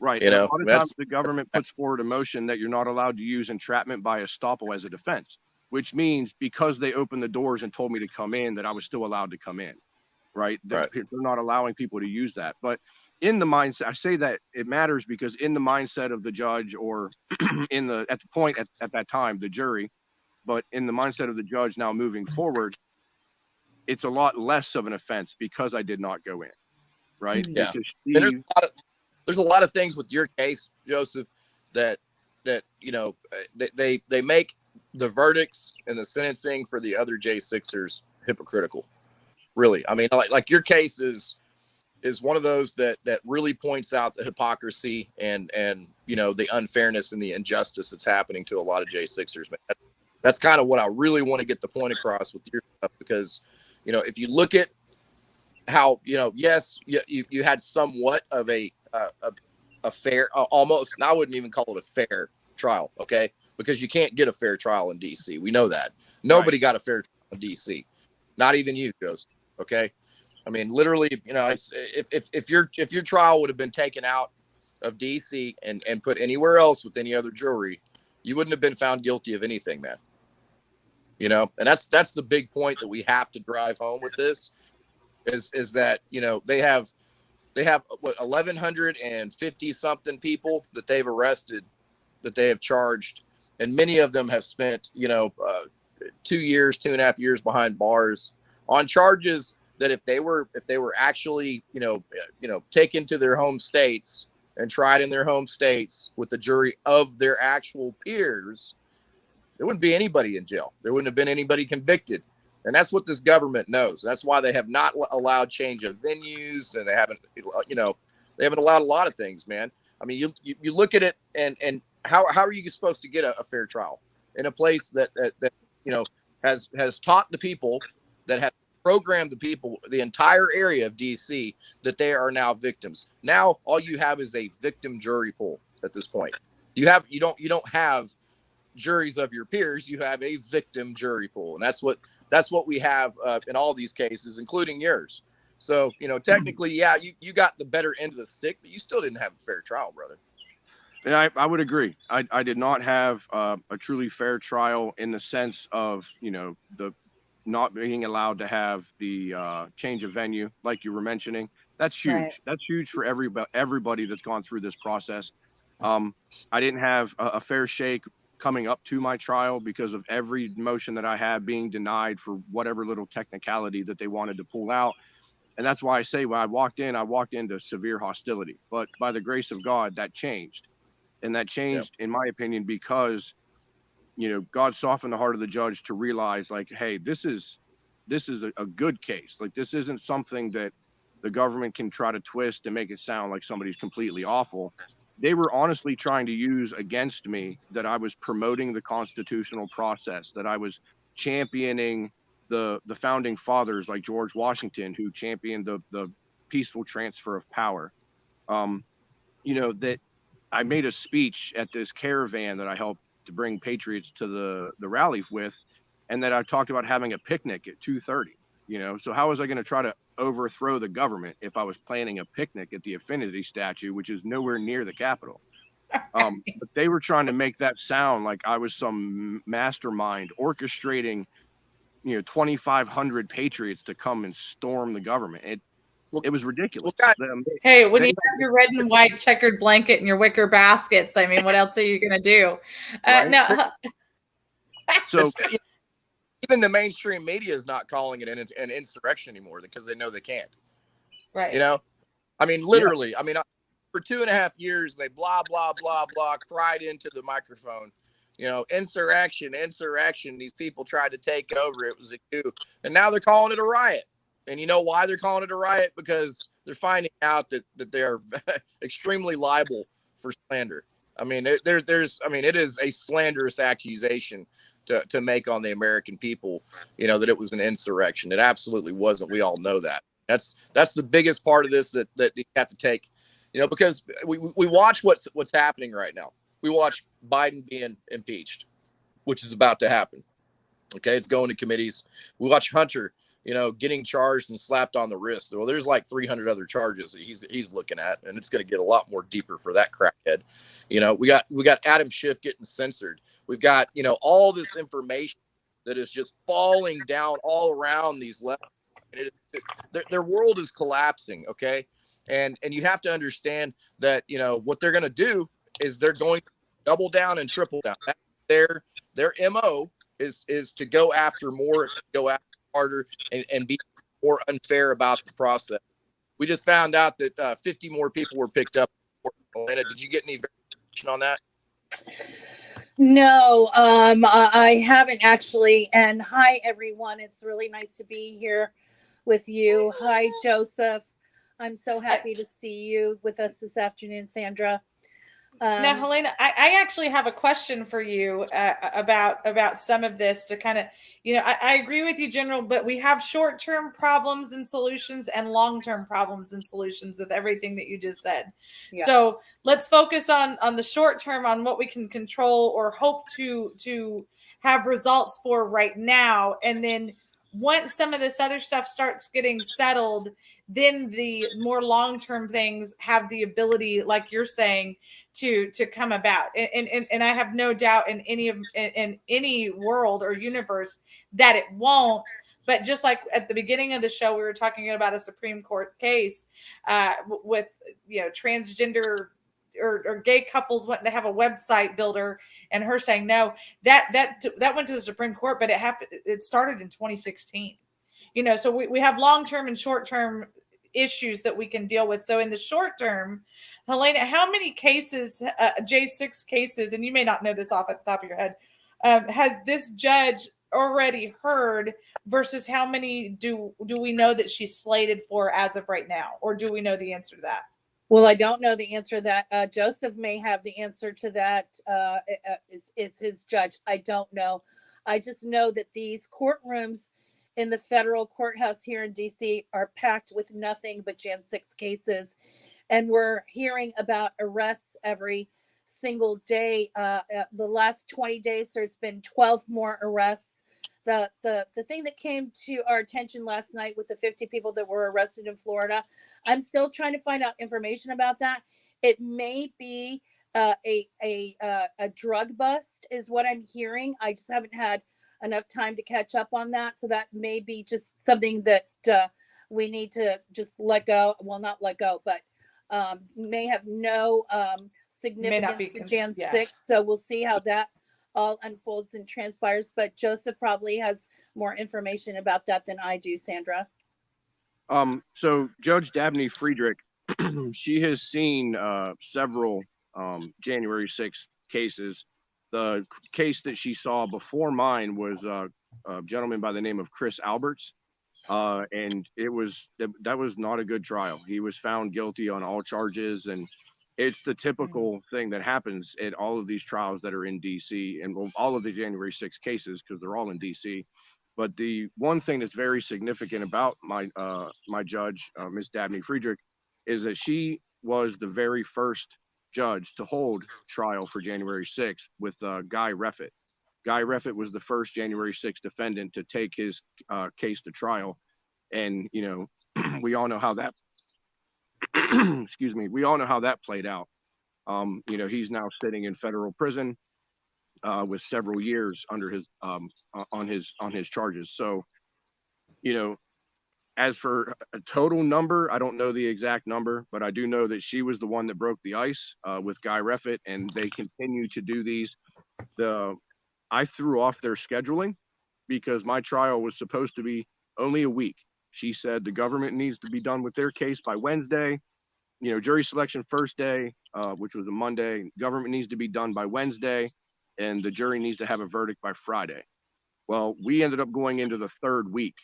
Right. A lot of times the government puts forward a motion that you're not allowed to use entrapment by estoppel as a defense, which means because they opened the doors and told me to come in, that I was still allowed to come in. Right. They're not allowing people to use that. But in the mindset, I say that it matters because in the mindset of the judge, or at the point at that time, the jury, but in the mindset of the judge now moving forward, it's a lot less of an offense because I did not go in. Right. Yeah. There's a lot of things with your case, Joseph, that they make the verdicts and the sentencing for the other J6ers hypocritical. Really. I mean, like your case is one of those that really points out the hypocrisy and the unfairness and the injustice that's happening to a lot of J6ers. That's kind of what I really want to get the point across with your stuff, because if you look at how yes, you had somewhat of a fair, almost, and I wouldn't even call it a fair trial, okay? Because you can't get a fair trial in DC. We know that. Nobody got a fair trial in DC. Not even you, Joseph. Okay. I mean, literally, it's, if your trial would have been taken out of DC and put anywhere else with any other jury, you wouldn't have been found guilty of anything, man. And that's the big point that we have to drive home with this is that, they have what, 1,150 something people that they've arrested, that they have charged. And many of them have spent, 2.5 years behind bars on charges that if they were actually, taken to their home states and tried in their home states with the jury of their actual peers, there wouldn't be anybody in jail. There wouldn't have been anybody convicted. And that's what this government knows. That's why they have not allowed change of venues, and they haven't allowed a lot of things, man. I mean, you look at it, and how are you supposed to get a fair trial in a place that has taught the people, that have programmed the people, the entire area of DC, that they are now victims. Now all you have is a victim jury pool at this point. You don't have juries of your peers. You have a victim jury pool, and that's what we have in all these cases, including yours. So, technically, yeah, you got the better end of the stick, but you still didn't have a fair trial, brother. And I would agree. I did not have a truly fair trial in the sense of, the not being allowed to have the change of venue, like you were mentioning. That's huge. Right. That's huge for everybody that's gone through this process. I didn't have a fair shake coming up to my trial because of every motion that I had being denied for whatever little technicality that they wanted to pull out. And that's why I say when I walked into severe hostility. But by the grace of God, that changed. And that changed, in my opinion, because, God softened the heart of the judge to realize, like, hey, this is a good case. Like, this isn't something that the government can try to twist and make it sound like somebody's completely awful. They were honestly trying to use against me that I was promoting the constitutional process, that I was championing the founding fathers like George Washington, who championed the peaceful transfer of power. That I made a speech at this caravan that I helped to bring patriots to the rally with, and that I talked about having a picnic at 2:30. So how was I going to try to overthrow the government if I was planning a picnic at the Affinity statue, which is nowhere near the Capitol? But they were trying to make that sound like I was some mastermind orchestrating, 2,500 patriots to come and storm the government. It was ridiculous. Hey, when you have your red and white checkered blanket and your wicker baskets, I mean, what else are you going to do? Right? No. So even the mainstream media is not calling it an insurrection anymore because they know they can't. Right. I mean, literally. Yeah. I mean, for 2.5 years, they blah, blah, blah, blah, cried into the microphone, insurrection. These people tried to take over. It was a coup. And now they're calling it a riot. And you know why they're calling it a riot? Because they're finding out that they're extremely liable for slander. I mean, it is a slanderous accusation to make on the American people, that it was an insurrection. It absolutely wasn't. We all know that. That's the biggest part of this that you have to take, because we watch what's happening right now. We watch Biden being impeached, which is about to happen. Okay, it's going to committees. We watch Hunter, getting charged and slapped on the wrist. Well, there's like 300 other charges that he's looking at, and it's going to get a lot more deeper for that crackhead. We got Adam Schiff getting censored. We've got, all this information that is just falling down all around these left. Their world is collapsing. Okay. And you have to understand that, what they're going to do is they're going to double down and triple down. Their MO is to go after more, go after harder, and be more unfair about the process. We just found out that 50 more people were picked up. Atlanta, did you get any verification on that? No, I haven't actually. And hi, everyone. It's really nice to be here with you. Hi, Joseph. I'm so happy to see you with us this afternoon, Sandra. Now, Helena, I actually have a question for you about some of this to kind of, I agree with you, General, but we have short-term problems and solutions and long-term problems and solutions with everything that you just said. Yeah. So let's focus on the short term, on what we can control or hope to have results for right now. And then once some of this other stuff starts getting settled, then the more long-term things have the ability, like you're saying, to come about. And I have no doubt in any world or universe that it won't. But just like at the beginning of the show, we were talking about a Supreme Court case with transgender or gay couples wanting to have a website builder, and her saying no. That went to the Supreme Court, but it started in 2016. So we have long-term and short-term issues that we can deal with. So in the short term, Helena, how many cases, J6 cases, and you may not know this off at the top of your head, has this judge already heard versus how many do we know that she's slated for as of right now? Or do we know the answer to that? Well, I don't know the answer to that. Joseph may have the answer to that. It's his judge. I don't know. I just know that these courtrooms in the federal courthouse here in DC are packed with nothing but Jan 6 cases. And we're hearing about arrests every single day. The last 20 days, there's been 12 more arrests. The thing that came to our attention last night with the 50 people that were arrested in Florida, I'm still trying to find out information about that. It may be a drug bust is what I'm hearing. I just haven't had enough time to catch up on that. So that may be just something that we need to just let go. Well, not let go, but may have no significance to Jan 6. So we'll see how that all unfolds and transpires. But Joseph probably has more information about that than I do, Sandra. So Judge Dabney Friedrich, she has seen several January 6th cases. The case that she saw before mine was a gentleman by the name of Chris Alberts. And that was not a good trial. He was found guilty on all charges, and it's the typical thing that happens at all of these trials that are in DC, and all of the January 6 cases, because they're all in DC. But the one thing that's very significant about my judge, Ms. Dabney Friedrich, is that she was the very first judge to hold trial for January 6th with Guy Reffitt. Guy Reffitt was the first January 6th defendant to take his case to trial. And, we all know how that, excuse me, we all know how that played out. He's now sitting in federal prison with several years under his, on his charges. So, as for a total number, I don't know the exact number, but I do know that she was the one that broke the ice with Guy Reffitt, and they continue to do these. I threw off their scheduling because my trial was supposed to be only a week. She said the government needs to be done with their case by Wednesday. Jury selection first day, which was a Monday. Government needs to be done by Wednesday, and the jury needs to have a verdict by Friday. Well, we ended up going into the third week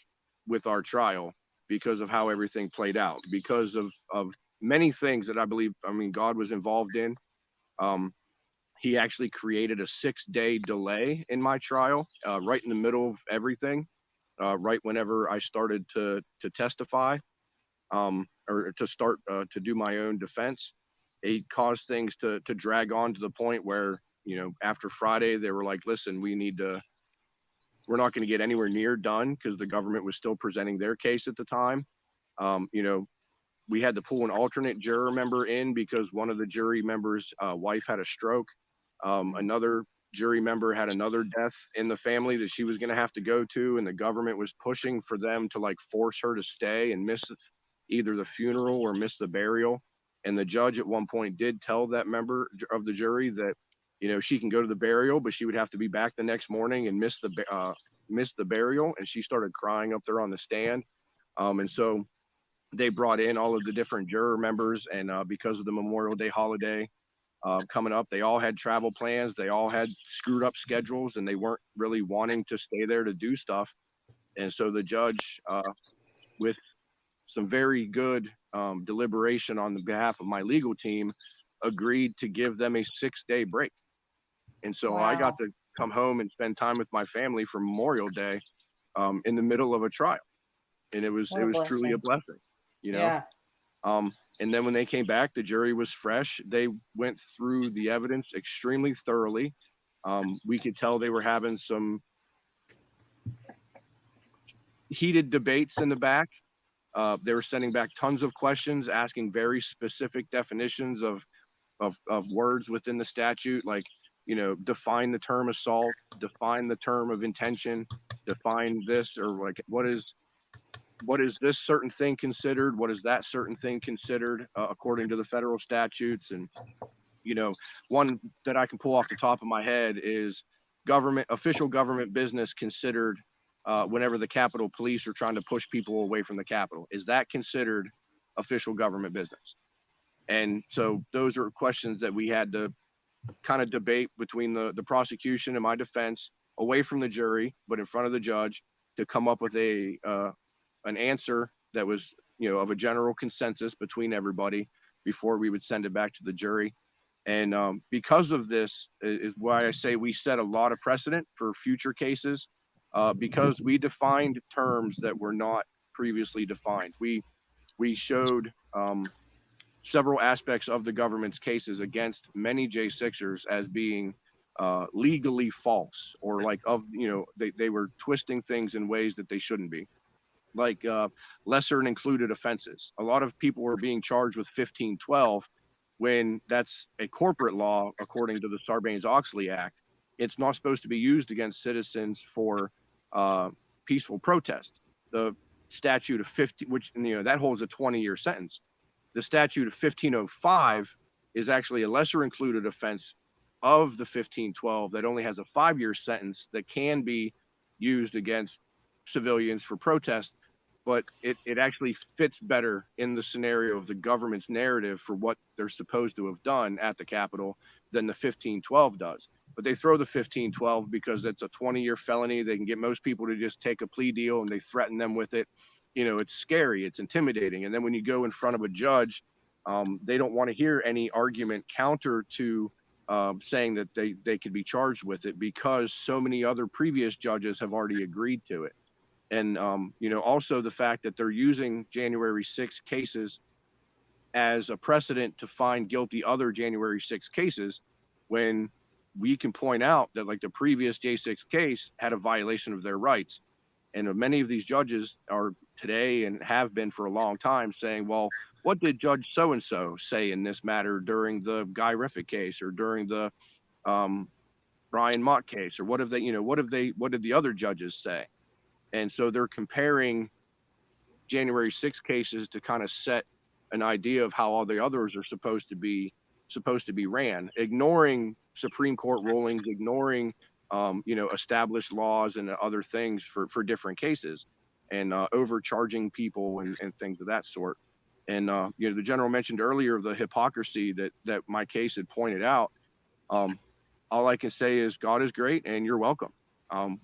with our trial because of how everything played out, because of many things that I believe, God was involved in. He actually created a 6-day delay in my trial, right in the middle of everything, right whenever I started to testify, or to start to do my own defense. It caused things to drag on to the point where, after Friday, they were like, listen, we're not going to get anywhere near done because the government was still presenting their case at the time. We had to pull an alternate juror member in because one of the jury members' wife had a stroke. Another jury member had another death in the family that she was going to have to go to, and the government was pushing for them to force her to stay and miss either the funeral or miss the burial. And the judge at one point did tell that member of the jury that, she can go to the burial, but she would have to be back the next morning and miss the burial. And she started crying up there on the stand. And so they brought in all of the different juror members, and because of the Memorial Day holiday coming up, they all had travel plans. They all had screwed up schedules, and they weren't really wanting to stay there to do stuff. And so the judge, with some very good deliberation on the behalf of my legal team, agreed to give them a 6-day break. And so I got to come home and spend time with my family for Memorial Day in the middle of a trial. And it was truly a blessing, Yeah. And then when they came back, the jury was fresh. They went through the evidence extremely thoroughly. We could tell they were having some heated debates in the back. They were sending back tons of questions, asking very specific definitions of words within the statute, like, define the term assault, define the term of intention, define this, or like, what is this certain thing considered? What is that certain thing considered according to the federal statutes? And, one that I can pull off the top of my head is official government business considered whenever the Capitol Police are trying to push people away from the Capitol? Is that considered official government business? And so those are questions that we had to kind of debate between the prosecution and my defense, away from the jury, but in front of the judge, to come up with an answer that was, of a general consensus between everybody before we would send it back to the jury. And because of this is why I say we set a lot of precedent for future cases, because we defined terms that were not previously defined. We showed several aspects of the government's cases against many J6ers as being legally false, or like they were twisting things in ways that they shouldn't be, like lesser and included offenses. A lot of people were being charged with 1512 when that's a corporate law according to the Sarbanes-Oxley Act. It's not supposed to be used against citizens for peaceful protest. The statute of 50, which that holds a 20-year sentence. The statute of 1505 is actually a lesser included offense of the 1512 that only has a 5-year sentence that can be used against civilians for protest, but it actually fits better in the scenario of the government's narrative for what they're supposed to have done at the Capitol than the 1512 does. But they throw the 1512 because it's a 20-year felony. They can get most people to just take a plea deal, and they threaten them with it. It's scary, it's intimidating. And then when you go in front of a judge, they don't want to hear any argument counter to saying that they could be charged with it, because so many other previous judges have already agreed to it. And, also the fact that they're using January 6 cases as a precedent to find guilty other January 6 cases, when we can point out that, like, the previous J6 case had a violation of their rights. And many of these judges are today, and have been for a long time, saying, well, what did Judge so-and-so say in this matter during the Guy Riffitt case, or during the Brian Mott case, or what did the other judges say? And so they're comparing January 6 cases to kind of set an idea of how all the others are supposed to be ran, ignoring Supreme Court rulings, ignoring established laws and other things for different cases, and overcharging people and things of that sort. And the general mentioned earlier the hypocrisy that my case had pointed out. All I can say is God is great, and you're welcome.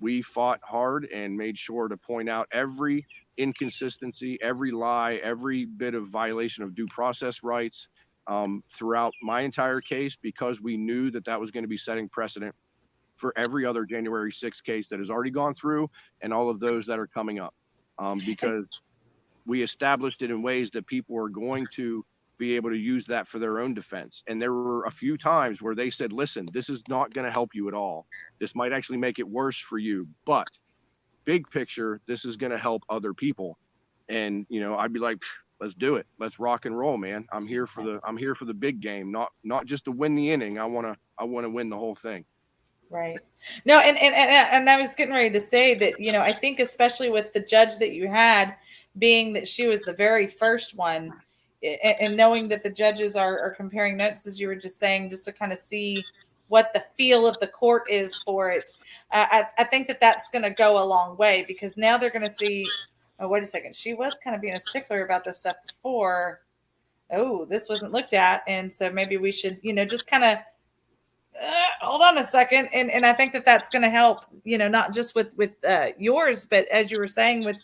We fought hard and made sure to point out every inconsistency, every lie, every bit of violation of due process rights throughout my entire case, because we knew that was going to be setting precedent for every other January 6th case that has already gone through, and all of those that are coming up, because we established it in ways that people are going to be able to use that for their own defense. And there were a few times where they said, listen, this is not going to help you at all. This might actually make it worse for you, but big picture, this is going to help other people. And, I'd be like, let's do it. Let's rock and roll, man. I'm here for the big game, not just to win the inning. I want to win the whole thing. Right. No, and I was getting ready to say that, I think especially with the judge that you had, being that she was the very first one, and knowing that the judges are comparing notes, as you were just saying, just to kind of see what the feel of the court is for it. I think that's going to go a long way, because now they're going to see, oh, wait a second, she was kind of being a stickler about this stuff before. Oh, this wasn't looked at. And so maybe we should, just kind of hold on a second. And I think that's going to help, not just with yours, but as you were saying, with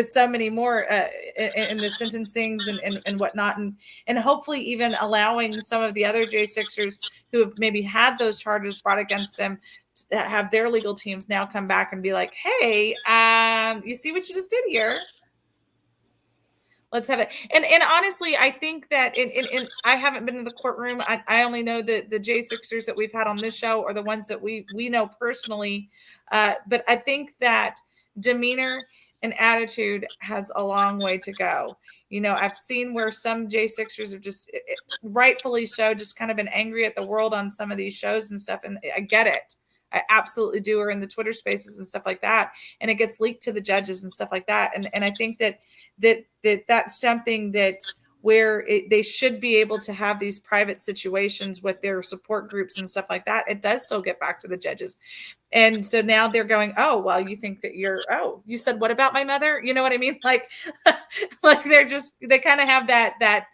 so many more in the sentencings and whatnot, and hopefully even allowing some of the other J6ers who have maybe had those charges brought against them to have their legal teams now come back and be like, hey, you see what you just did here? Let's have it. And honestly, I think that in I haven't been in the courtroom. I only know the J6ers that we've had on this show are the ones that we know personally. But I think that demeanor and attitude has a long way to go. I've seen where some J6ers have just rightfully so just kind of been angry at the world on some of these shows and stuff. And I get it. I absolutely do, or in the Twitter spaces and stuff like that. And it gets leaked to the judges and stuff like that. And I think that's something that where they should be able to have these private situations with their support groups and stuff like that, it does still get back to the judges. And so now they're going, oh, well, you think that you said, what about my mother? You know what I mean? Like, like they kind of have that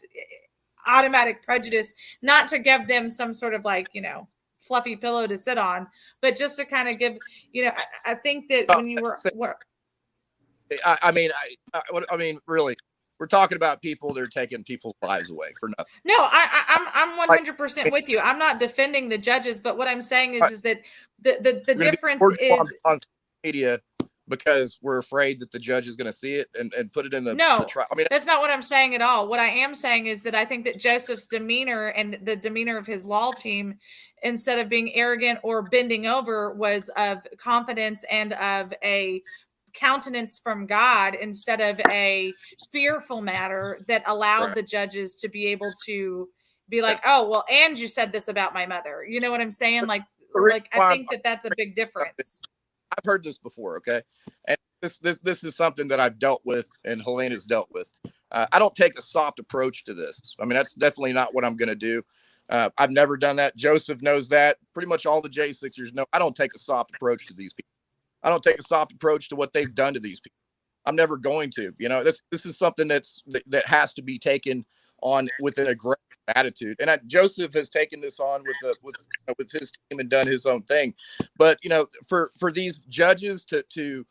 automatic prejudice, not to give them some sort of like, fluffy pillow to sit on, but just to kind of give, I think that when you were I mean, really, we're talking about people that are taking people's lives away for nothing. No, I'm 100% with you. I'm not defending the judges, but what I'm saying is that the difference is on media because we're afraid that the judge is going to see it and put it in the trial. I mean, that's not what I'm saying at all. What I am saying is that I think that Joseph's demeanor and the demeanor of his law team, instead of being arrogant or bending over, was of confidence and of a countenance from God instead of a fearful matter that allowed the judges to be able to be like, oh, well, and you said this about my mother. You know what I'm saying? Like I think that that's a big difference. I've heard this before. Okay. And this is something that I've dealt with and Helena's dealt with. I don't take a soft approach to this. I mean, that's definitely not what I'm going to do. I've never done that. Joseph knows that. Pretty much all the J6ers know I don't take a soft approach to these people. I don't take a soft approach to what they've done to these people. I'm never going to. This is something that has to be taken on with an aggressive attitude. And Joseph has taken this on with his team and done his own thing. But for these judges to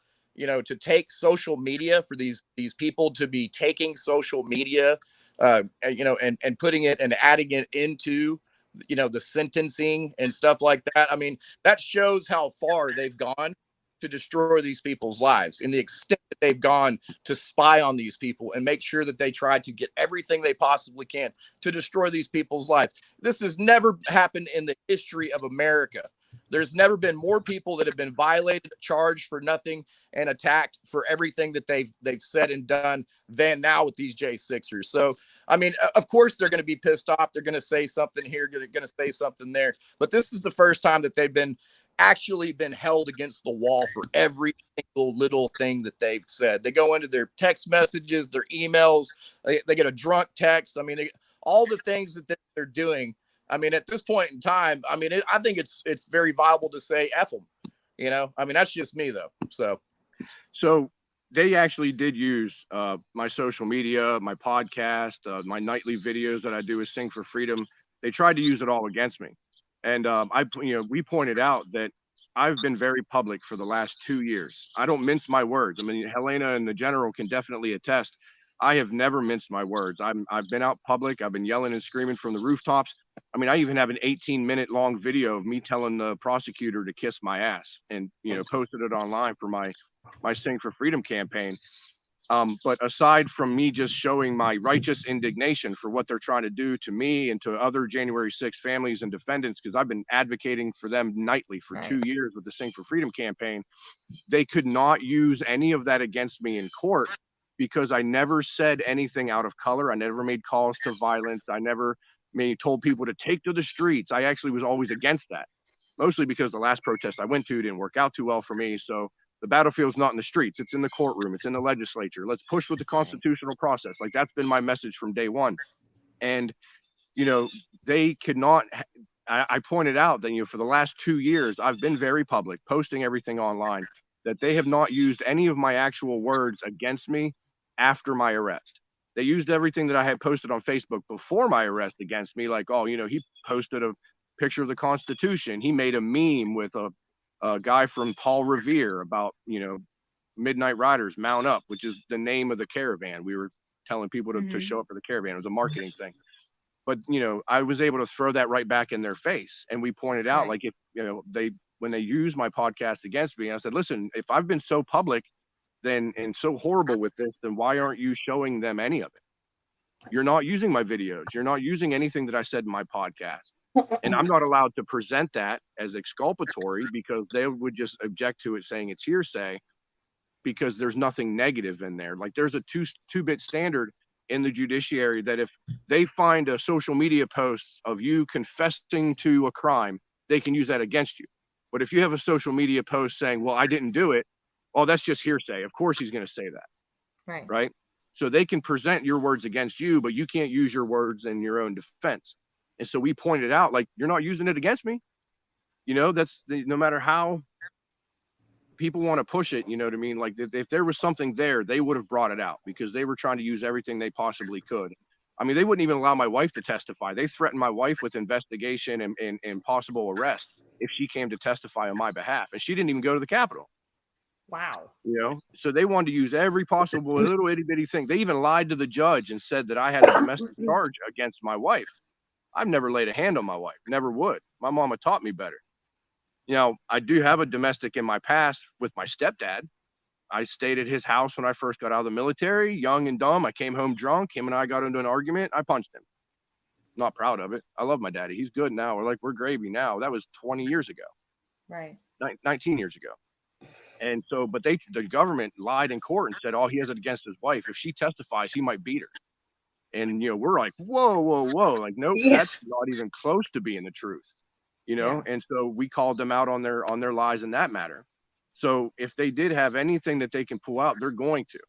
take social media, for these people to be taking social media, and putting it and adding it into the sentencing and stuff like that. I mean, that shows how far they've gone to destroy these people's lives, and the extent that they've gone to spy on these people and make sure that they try to get everything they possibly can to destroy these people's lives. This has never happened in the history of America. There's never been more people that have been violated, charged for nothing, and attacked for everything that they've said and done than now with these J6ers. So, I mean, of course they're going to be pissed off. They're going to say something here, going to say something there. But this is the first time that they've actually been held against the wall for every single little thing that they've said. They go into their text messages, their emails, they get a drunk text. I mean, all the things that they're doing. I mean, at this point in time, I mean, I think it's very viable to say F them, I mean, that's just me though. So they actually did use my social media, my podcast, my nightly videos that I do with Sing for Freedom. They tried to use it all against me. And we pointed out that I've been very public for the last 2 years. I don't mince my words. I mean, Helena and the general can definitely attest. I have never minced my words. I've been out public. I've been yelling and screaming from the rooftops. I mean, I even have an 18-minute long video of me telling the prosecutor to kiss my ass, and posted it online for my Sing for Freedom campaign. But aside from me just showing my righteous indignation for what they're trying to do to me and to other January 6th families and defendants, because I've been advocating for them nightly for 2 years with the Sing for Freedom campaign, they could not use any of that against me in court because I never said anything out of color. I never made calls to violence. I never told people to take to the streets. I actually was always against that, mostly because the last protest I went to didn't work out too well for me. So the battlefield's not in the streets. It's in the courtroom. It's in the legislature. Let's push with the constitutional process. Like, that's been my message from day one. And, they could not, I pointed out that, for the last 2 years, I've been very public, posting everything online, that they have not used any of my actual words against me after my arrest. They used everything that I had posted on Facebook before my arrest against me. Like, oh, he posted a picture of the Constitution. He made a meme with a guy from Paul Revere about, Midnight Riders Mount Up, which is the name of the caravan. We were telling people to show up for the caravan. It was a marketing thing. But, I was able to throw that right back in their face. And we pointed out, like, if, when they use my podcast against me, I said, listen, if I've been so public and so horrible with this, then why aren't you showing them any of it? You're not using my videos. You're not using anything that I said in my podcast. And I'm not allowed to present that as exculpatory because they would just object to it saying it's hearsay because there's nothing negative in there. Like, there's a two-bit standard in the judiciary that if they find a social media post of you confessing to a crime, they can use that against you. But if you have a social media post saying, well, I didn't do it, oh, that's just hearsay. Of course he's going to say that. Right. So they can present your words against you, but you can't use your words in your own defense. And so we pointed out, like, you're not using it against me. That's no matter how people want to push it, you know what I mean? Like if there was something there, they would have brought it out because they were trying to use everything they possibly could. I mean, they wouldn't even allow my wife to testify. They threatened my wife with investigation and possible arrest if she came to testify on my behalf. And she didn't even go to the Capitol. Wow. So they wanted to use every possible little itty bitty thing. They even lied to the judge and said that I had a domestic charge against my wife. I've never laid a hand on my wife, never would. My mama taught me better. I do have a domestic in my past with my stepdad. I stayed at his house when I first got out of the military, young and dumb. I came home drunk. Him and I got into an argument. I punched him. Not proud of it. I love my daddy. He's good now. We're gravy now. That was 20 years ago. Right. 19 years ago. And so, but the government lied in court and said, he has it against his wife. If she testifies, he might beat her. And, we're like, whoa. Like, nope, that's not even close to being the truth. And so we called them out on their lies in that matter. So if they did have anything that they can pull out, they're going to.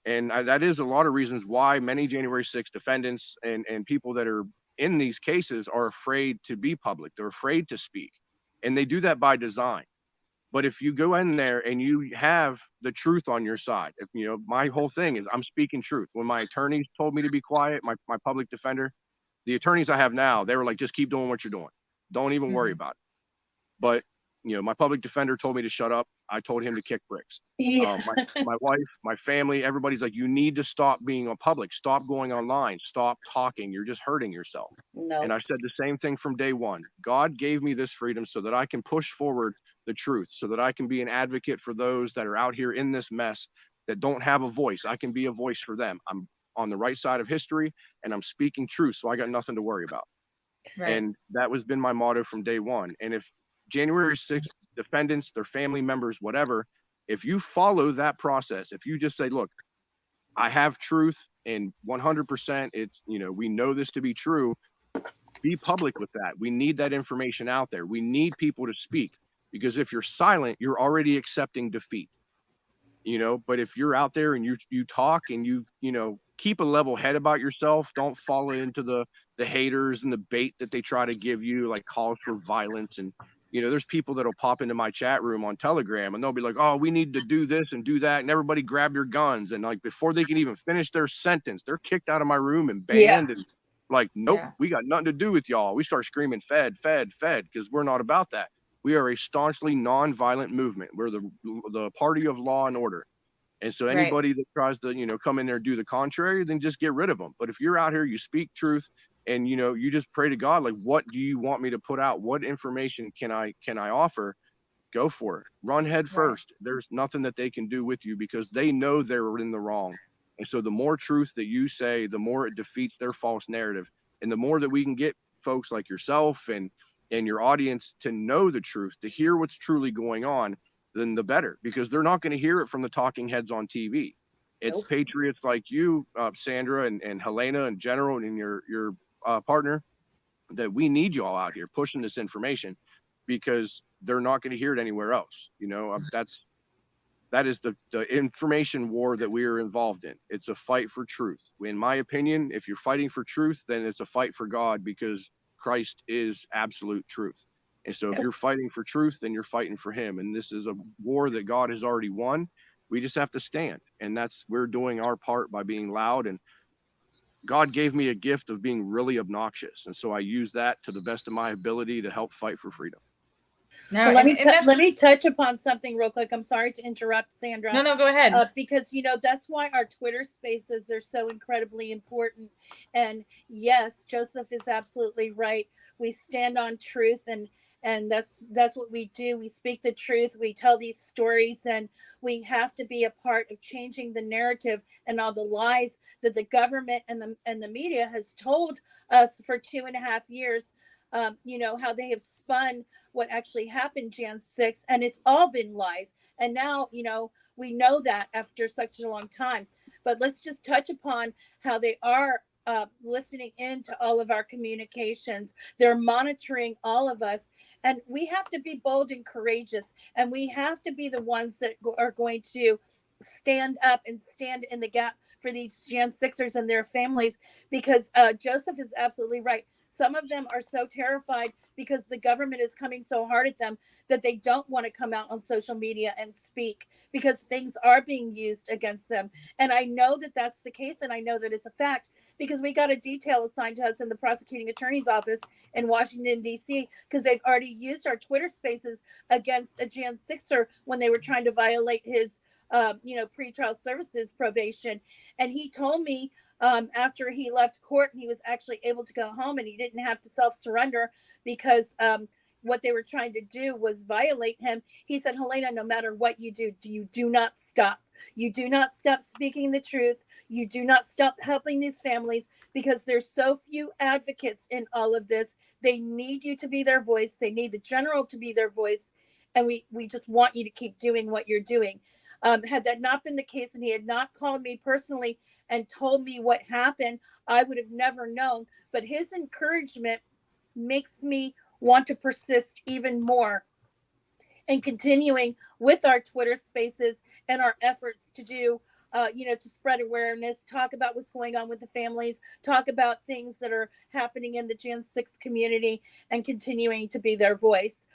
And that is a lot of reasons why many January 6th defendants and people that are in these cases are afraid to be public. They're afraid to speak. And they do that by design. But if you go in there and you have the truth on your side, my whole thing is I'm speaking truth. When my attorneys told me to be quiet, my public defender, the attorneys I have now, they were like, just keep doing what you're doing. Don't even worry about it. But, my public defender told me to shut up. I told him to kick bricks. Yeah. My wife, my family, everybody's like, you need to stop being on public. Stop going online. Stop talking. You're just hurting yourself. No. And I said the same thing from day one. God gave me this freedom so that I can push forward the truth, so that I can be an advocate for those that are out here in this mess that don't have a voice. I can be a voice for them. I'm on the right side of history and I'm speaking truth. So I got nothing to worry about. Right. And that has been my motto from day one. And if January 6th defendants, their family members, whatever, if you follow that process, if you just say, look, I have truth and 100%, it's, we know this to be true, be public with that. We need that information out there. We need people to speak, because if you're silent, you're already accepting defeat. But if you're out there and you talk and you keep a level head about yourself, don't fall into the haters and the bait that they try to give you, like calls for violence. And there's people that'll pop into my chat room on Telegram and they'll be like, oh, we need to do this and do that, and everybody grab your guns. And like before they can even finish their sentence, they're kicked out of my room and banned. And like, nope, we got nothing to do with y'all. We start screaming fed, because we're not about that. We are a staunchly non-violent movement. We're the party of law and order. And so anybody that tries to, come in there and do the contrary, then just get rid of them. But if you're out here, you speak truth, and, you just pray to God, like, what do you want me to put out? What information can I offer? Go for it. Run head first. There's nothing that they can do with you because they know they're in the wrong. And so the more truth that you say, the more it defeats their false narrative. And the more that we can get folks like yourself and your audience to know the truth, to hear what's truly going on, then the better, because they're not going to hear it from the talking heads on TV. It's patriots like you, Sandra and Helena and General and your partner, that we need you all out here pushing this information, because they're not going to hear it anywhere else. That is the information war that we are involved in. It's a fight for truth. In my opinion, if you're fighting for truth, then it's a fight for God, because Christ is absolute truth. And so if you're fighting for truth, then you're fighting for him. And this is a war that God has already won. We just have to stand. And we're doing our part by being loud. And God gave me a gift of being really obnoxious. And so I use that to the best of my ability to help fight for freedom. No, let me touch upon something real quick. I'm sorry to interrupt, Sandra. No, go ahead. Because that's why our Twitter spaces are so incredibly important. And yes, Joseph is absolutely right. We stand on truth, and that's what we do. We speak the truth. We tell these stories, and we have to be a part of changing the narrative and all the lies that the government and the media has told us for 2.5 years. How they have spun what actually happened Jan 6, and it's all been lies. And now, we know that after such a long time. But let's just touch upon how they are listening into all of our communications. They're monitoring all of us, and we have to be bold and courageous, and we have to be the ones that are going to stand up and stand in the gap for these Jan Sixers and their families, because Joseph is absolutely right. Some of them are so terrified because the government is coming so hard at them that they don't want to come out on social media and speak, because things are being used against them. And I know that that's the case, and I know that it's a fact, because we got a detail assigned to us in the prosecuting attorney's office in Washington, D.C., because they've already used our Twitter spaces against a Jan Sixer when they were trying to violate his pretrial services probation. And he told me after he left court and he was actually able to go home and he didn't have to self-surrender because what they were trying to do was violate him. He said, Helena, no matter what you do not stop. You do not stop speaking the truth. You do not stop helping these families, because there's so few advocates in all of this. They need you to be their voice. They need the general to be their voice. And we just want you to keep doing what you're doing. Had that not been the case and he had not called me personally and told me what happened, I would have never known. But his encouragement makes me want to persist even more and continuing with our Twitter spaces and our efforts to do, to spread awareness, talk about what's going on with the families, talk about things that are happening in the Jan 6 community, and continuing to be their voice.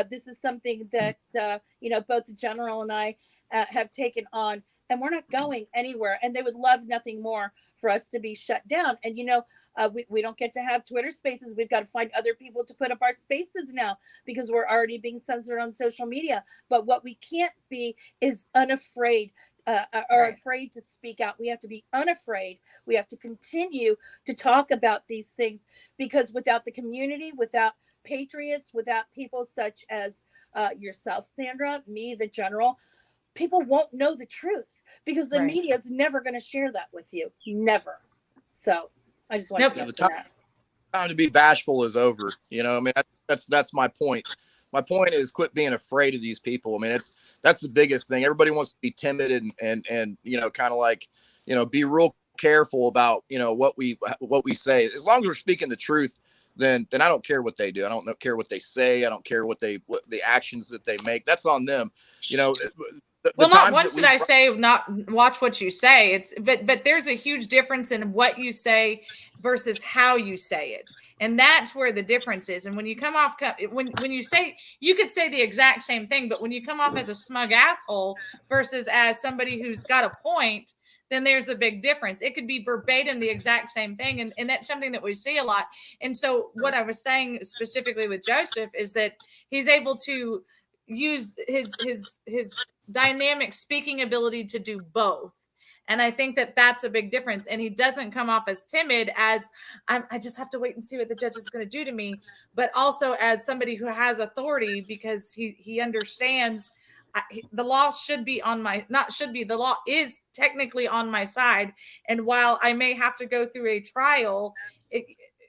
This is something that, both the general and I have taken on, and we're not going anywhere. And they would love nothing more for us to be shut down. And, we don't get to have Twitter spaces. We've got to find other people to put up our spaces now, because we're already being censored on social media. But what we can't be is unafraid or afraid to speak out. We have to be unafraid. We have to continue to talk about these things, because without the community, without patriots, without people such as yourself, Sandra, me, the general, people won't know the truth, because the media is never going to share that with you. Never. So I just want to the time to be bashful is over. That's my point. My point is, quit being afraid of these people. I mean, that's the biggest thing. Everybody wants to be timid and kind of like, be real careful about, what we say. As long as we're speaking the truth, then I don't care what they do. I don't care what they say. I don't care what the actions that they make. That's on them. Not once did I say not watch what you say. But there's a huge difference in what you say versus how you say it. And that's where the difference is. And when you come off, when you say, you could say the exact same thing, but when you come off as a smug asshole versus as somebody who's got a point, then there's a big difference. It could be verbatim the exact same thing. And that's something that we see a lot. And so what I was saying specifically with Joseph is that he's able to use his dynamic speaking ability to do both. And I think that that's a big difference. And he doesn't come off as timid, as I just have to wait and see what the judge is going to do to me, but also as somebody who has authority, because he understands the law should be on my, not should be, the law is technically on my side. And while I may have to go through a trial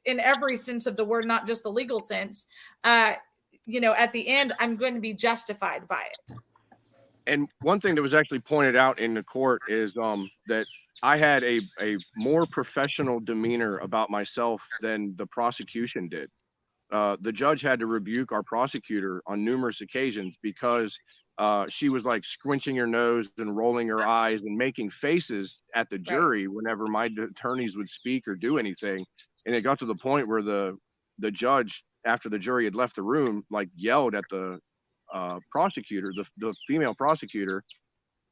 in every sense of the word, not just the legal sense, at the end, I'm going to be justified by it. And one thing that was actually pointed out in the court is that I had a more professional demeanor about myself than the prosecution did. The judge had to rebuke our prosecutor on numerous occasions because she was like squinching her nose and rolling her eyes and making faces at the jury whenever my attorneys would speak or do anything. And it got to the point where the judge, after the jury had left the room, like yelled at the prosecutor, the female prosecutor,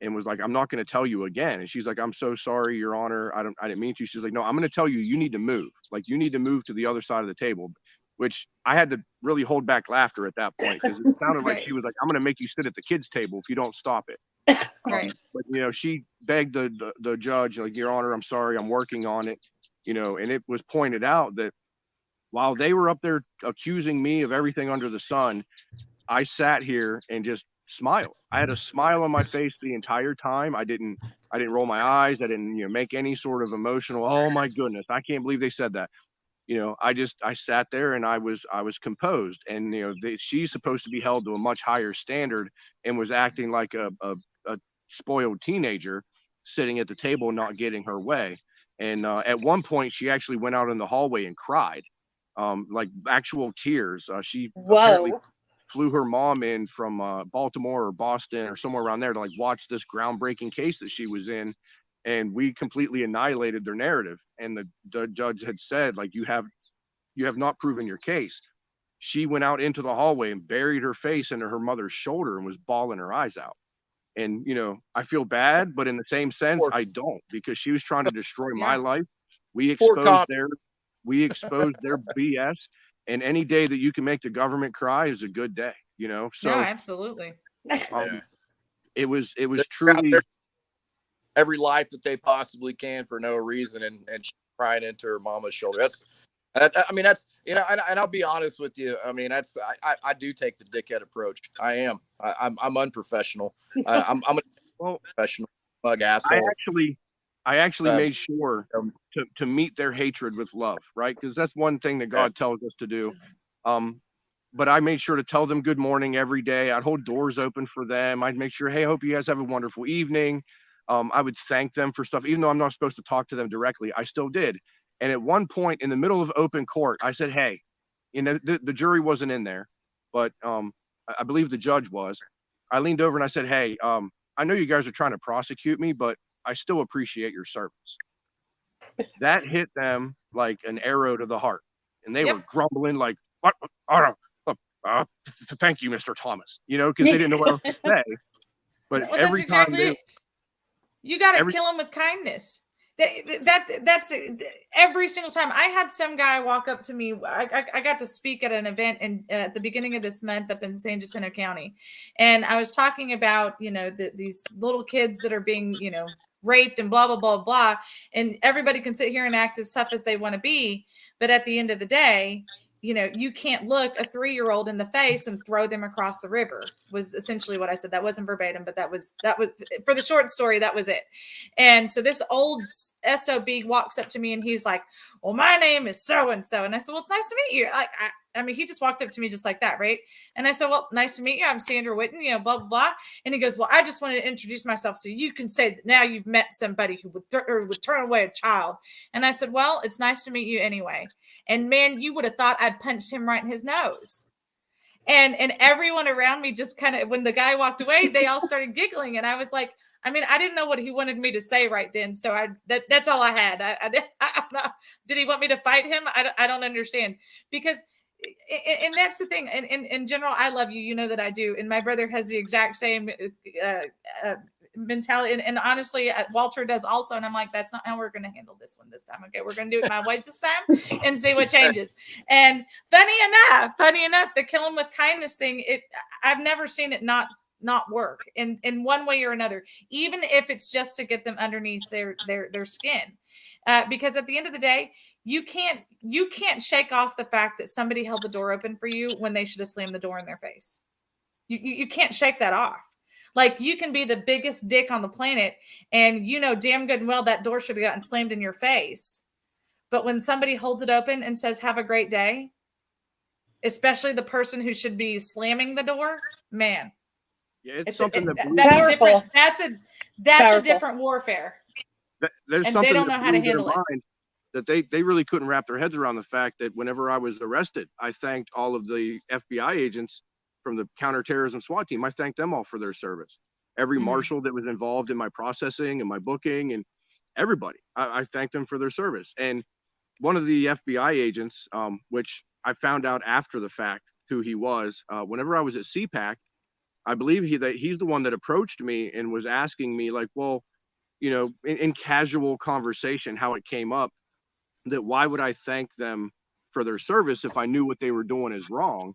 and was like, I'm not going to tell you again. And she's like, I'm so sorry, Your Honor. I didn't mean to. She's like, no, I'm going to tell you, you need to move. Like, you need to move to the other side of the table, which I had to really hold back laughter at that point, because it sounded like she was like, I'm going to make you sit at the kids' table if you don't stop it. But, she begged the judge, like, Your Honor, I'm sorry, I'm working on it. And it was pointed out that while they were up there accusing me of everything under the sun, I sat here and just smiled. I had a smile on my face the entire time. I didn't roll my eyes. I didn't, make any sort of emotional, oh my goodness, I can't believe they said that. I sat there and I was composed. And, she's supposed to be held to a much higher standard, and was acting like a spoiled teenager sitting at the table, not getting her way. And at one point, she actually went out in the hallway and cried, like actual tears. She flew her mom in from Baltimore or Boston or somewhere around there to like watch this groundbreaking case that she was in. And we completely annihilated their narrative. And the judge had said, like, you have not proven your case. She went out into the hallway and buried her face into her mother's shoulder and was bawling her eyes out. And, you know, I feel bad, but in the same sense, I don't, because she was trying to destroy my life. We exposed their BS. And any day that you can make the government cry is a good day, you know? So no, absolutely. It was They're truly every life that they possibly can for no reason, and she's crying into her mama's shoulder. I mean, that's, you know, and I'll be honest with you. I mean, I do take the dickhead approach. I'm unprofessional. I'm a professional bug asshole. I actually made sure to meet their hatred with love, right? Because that's one thing that God tells us to do. But I made sure to tell them good morning every day. I'd hold doors open for them. I'd make sure, hey, I hope you guys have a wonderful evening. I would thank them for stuff, even though I'm not supposed to talk to them directly. I still did. And at one point in the middle of open court, I said, hey, you know, the jury wasn't in there, but I believe the judge was. I leaned over and I said, hey, I know you guys are trying to prosecute me, but I still appreciate your service. That hit them like an arrow to the heart. And they were grumbling like, what? Thank you, Mr. Thomas, you know, because they didn't know what else to say. But every time you got to kill them with kindness. That's every single time. I had some guy walk up to me. I got to speak at an event at the beginning of this month up in San Jacinto County, and I was talking about, you know, these little kids that are being, you know, raped and blah blah blah blah, and everybody can sit here and act as tough as they want to be, but at the end of the day, you know, you can't look a 3-year-old in the face and throw them across the river, was essentially what I said. That wasn't verbatim, but that was for the short story. That was it. And so this old SOB walks up to me and he's like, well, my name is so-and-so. And I said, well, it's nice to meet you. Like, I mean, he just walked up to me just like that. Right. And I said, well, nice to meet you. I'm Sandra Whitten, you know, blah, blah, blah. And he goes, well, I just wanted to introduce myself so you can say that now you've met somebody who would turn away a child. And I said, well, it's nice to meet you anyway. And man, you would have thought I'd punched him right in his nose. And everyone around me just kind of, when the guy walked away, they all started giggling. And I was like, I mean, I didn't know what he wanted me to say right then. So that's all I had. I don't know. Did he want me to fight him? I don't understand, because, and that's the thing. And in general, I love you. You know that I do. And my brother has the exact same mentality. And honestly, Walter does also. And I'm like, that's not how we're going to handle this one this time. Okay, we're going to do it my way this time and see what changes. And funny enough, the kill 'em with kindness thing, I've never seen it not work in one way or another, even if it's just to get them underneath their skin. Because at the end of the day, you can't shake off the fact that somebody held the door open for you when they should have slammed the door in their face. You can't shake that off. Like, you can be the biggest dick on the planet and you know damn good and well that door should have gotten slammed in your face. But when somebody holds it open and says, have a great day, especially the person who should be slamming the door, man. Yeah, it's something that's a different warfare. There's and something they don't know how to handle it. That they really couldn't wrap their heads around the fact that whenever I was arrested, I thanked all of the FBI agents from the counterterrorism SWAT team. I thanked them all for their service. Every marshal that was involved in my processing and my booking, and everybody, I thanked them for their service. And one of the FBI agents, which I found out after the fact who he was, whenever I was at CPAC, I believe he's the one that approached me and was asking me, like, well, you know, in casual conversation, how it came up that why would I thank them for their service if I knew what they were doing is wrong?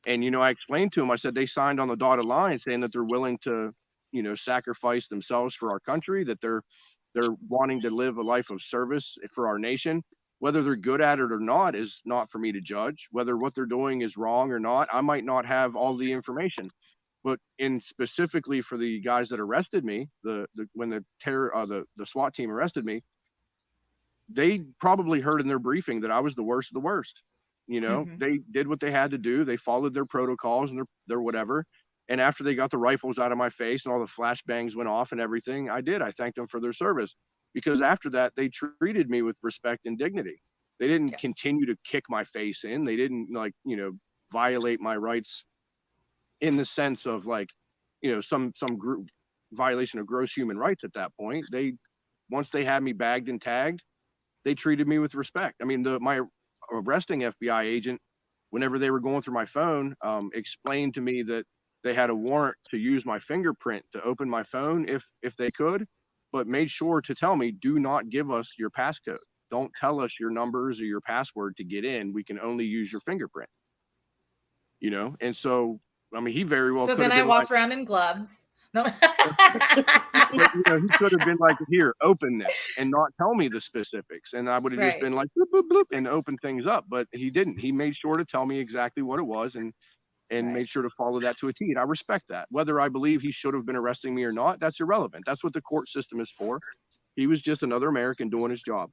And, you know, I explained to him, I said, they signed on the dotted line saying that they're willing to, you know, sacrifice themselves for our country, that they're wanting to live a life of service for our nation. Whether they're good at it or not is not for me to judge. Whether what they're doing is wrong or not, I might not have all the information. But in specifically for the guys that arrested me, when the SWAT team arrested me, they probably heard in their briefing that I was the worst of the worst. You know, they did what they had to do. They followed their protocols and their whatever. And after they got the rifles out of my face and all the flashbangs went off and everything, I thanked them for their service, because after that, they treated me with respect and dignity. They didn't continue to kick my face in. They didn't, like, you know, violate my rights in the sense of like, you know, some group violation of gross human rights at that point. Once they had me bagged and tagged, they treated me with respect. I mean, my arresting FBI agent, whenever they were going through my phone, explained to me that they had a warrant to use my fingerprint to open my phone if they could, but made sure to tell me, do not give us your passcode. Don't tell us your numbers or your password to get in. We can only use your fingerprint. You know, and so I mean, he very well. So could then have I been walked like, around in gloves. No. but, you know, he could have been like, here, open this, and not tell me the specifics, and I would have just Right. been like, bloop, bloop, bloop, and open things up. But he didn't. He made sure to tell me exactly what it was, and Right. made sure to follow that to a T. And I respect that. Whether I believe he should have been arresting me or not, that's irrelevant. That's what the court system is for. He was just another American doing his job.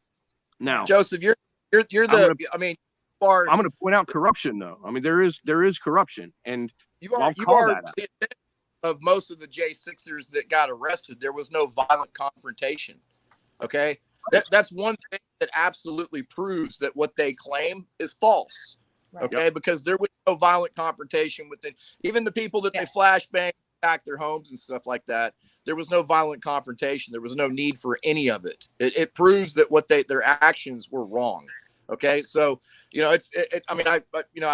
Now, Joseph, you're I mean, I'm going to point out corruption, though. I mean, there is corruption, and you I'll are call that out. of most of the J6ers that got arrested, there was no violent confrontation. Okay, that's one thing that absolutely proves that what they claim is false. Right. Okay, because there was no violent confrontation with even the people that they flashbang, attack their homes and stuff like that. There was no violent confrontation. There was no need for any of it. It proves that their actions were wrong. Okay, so you know I mean I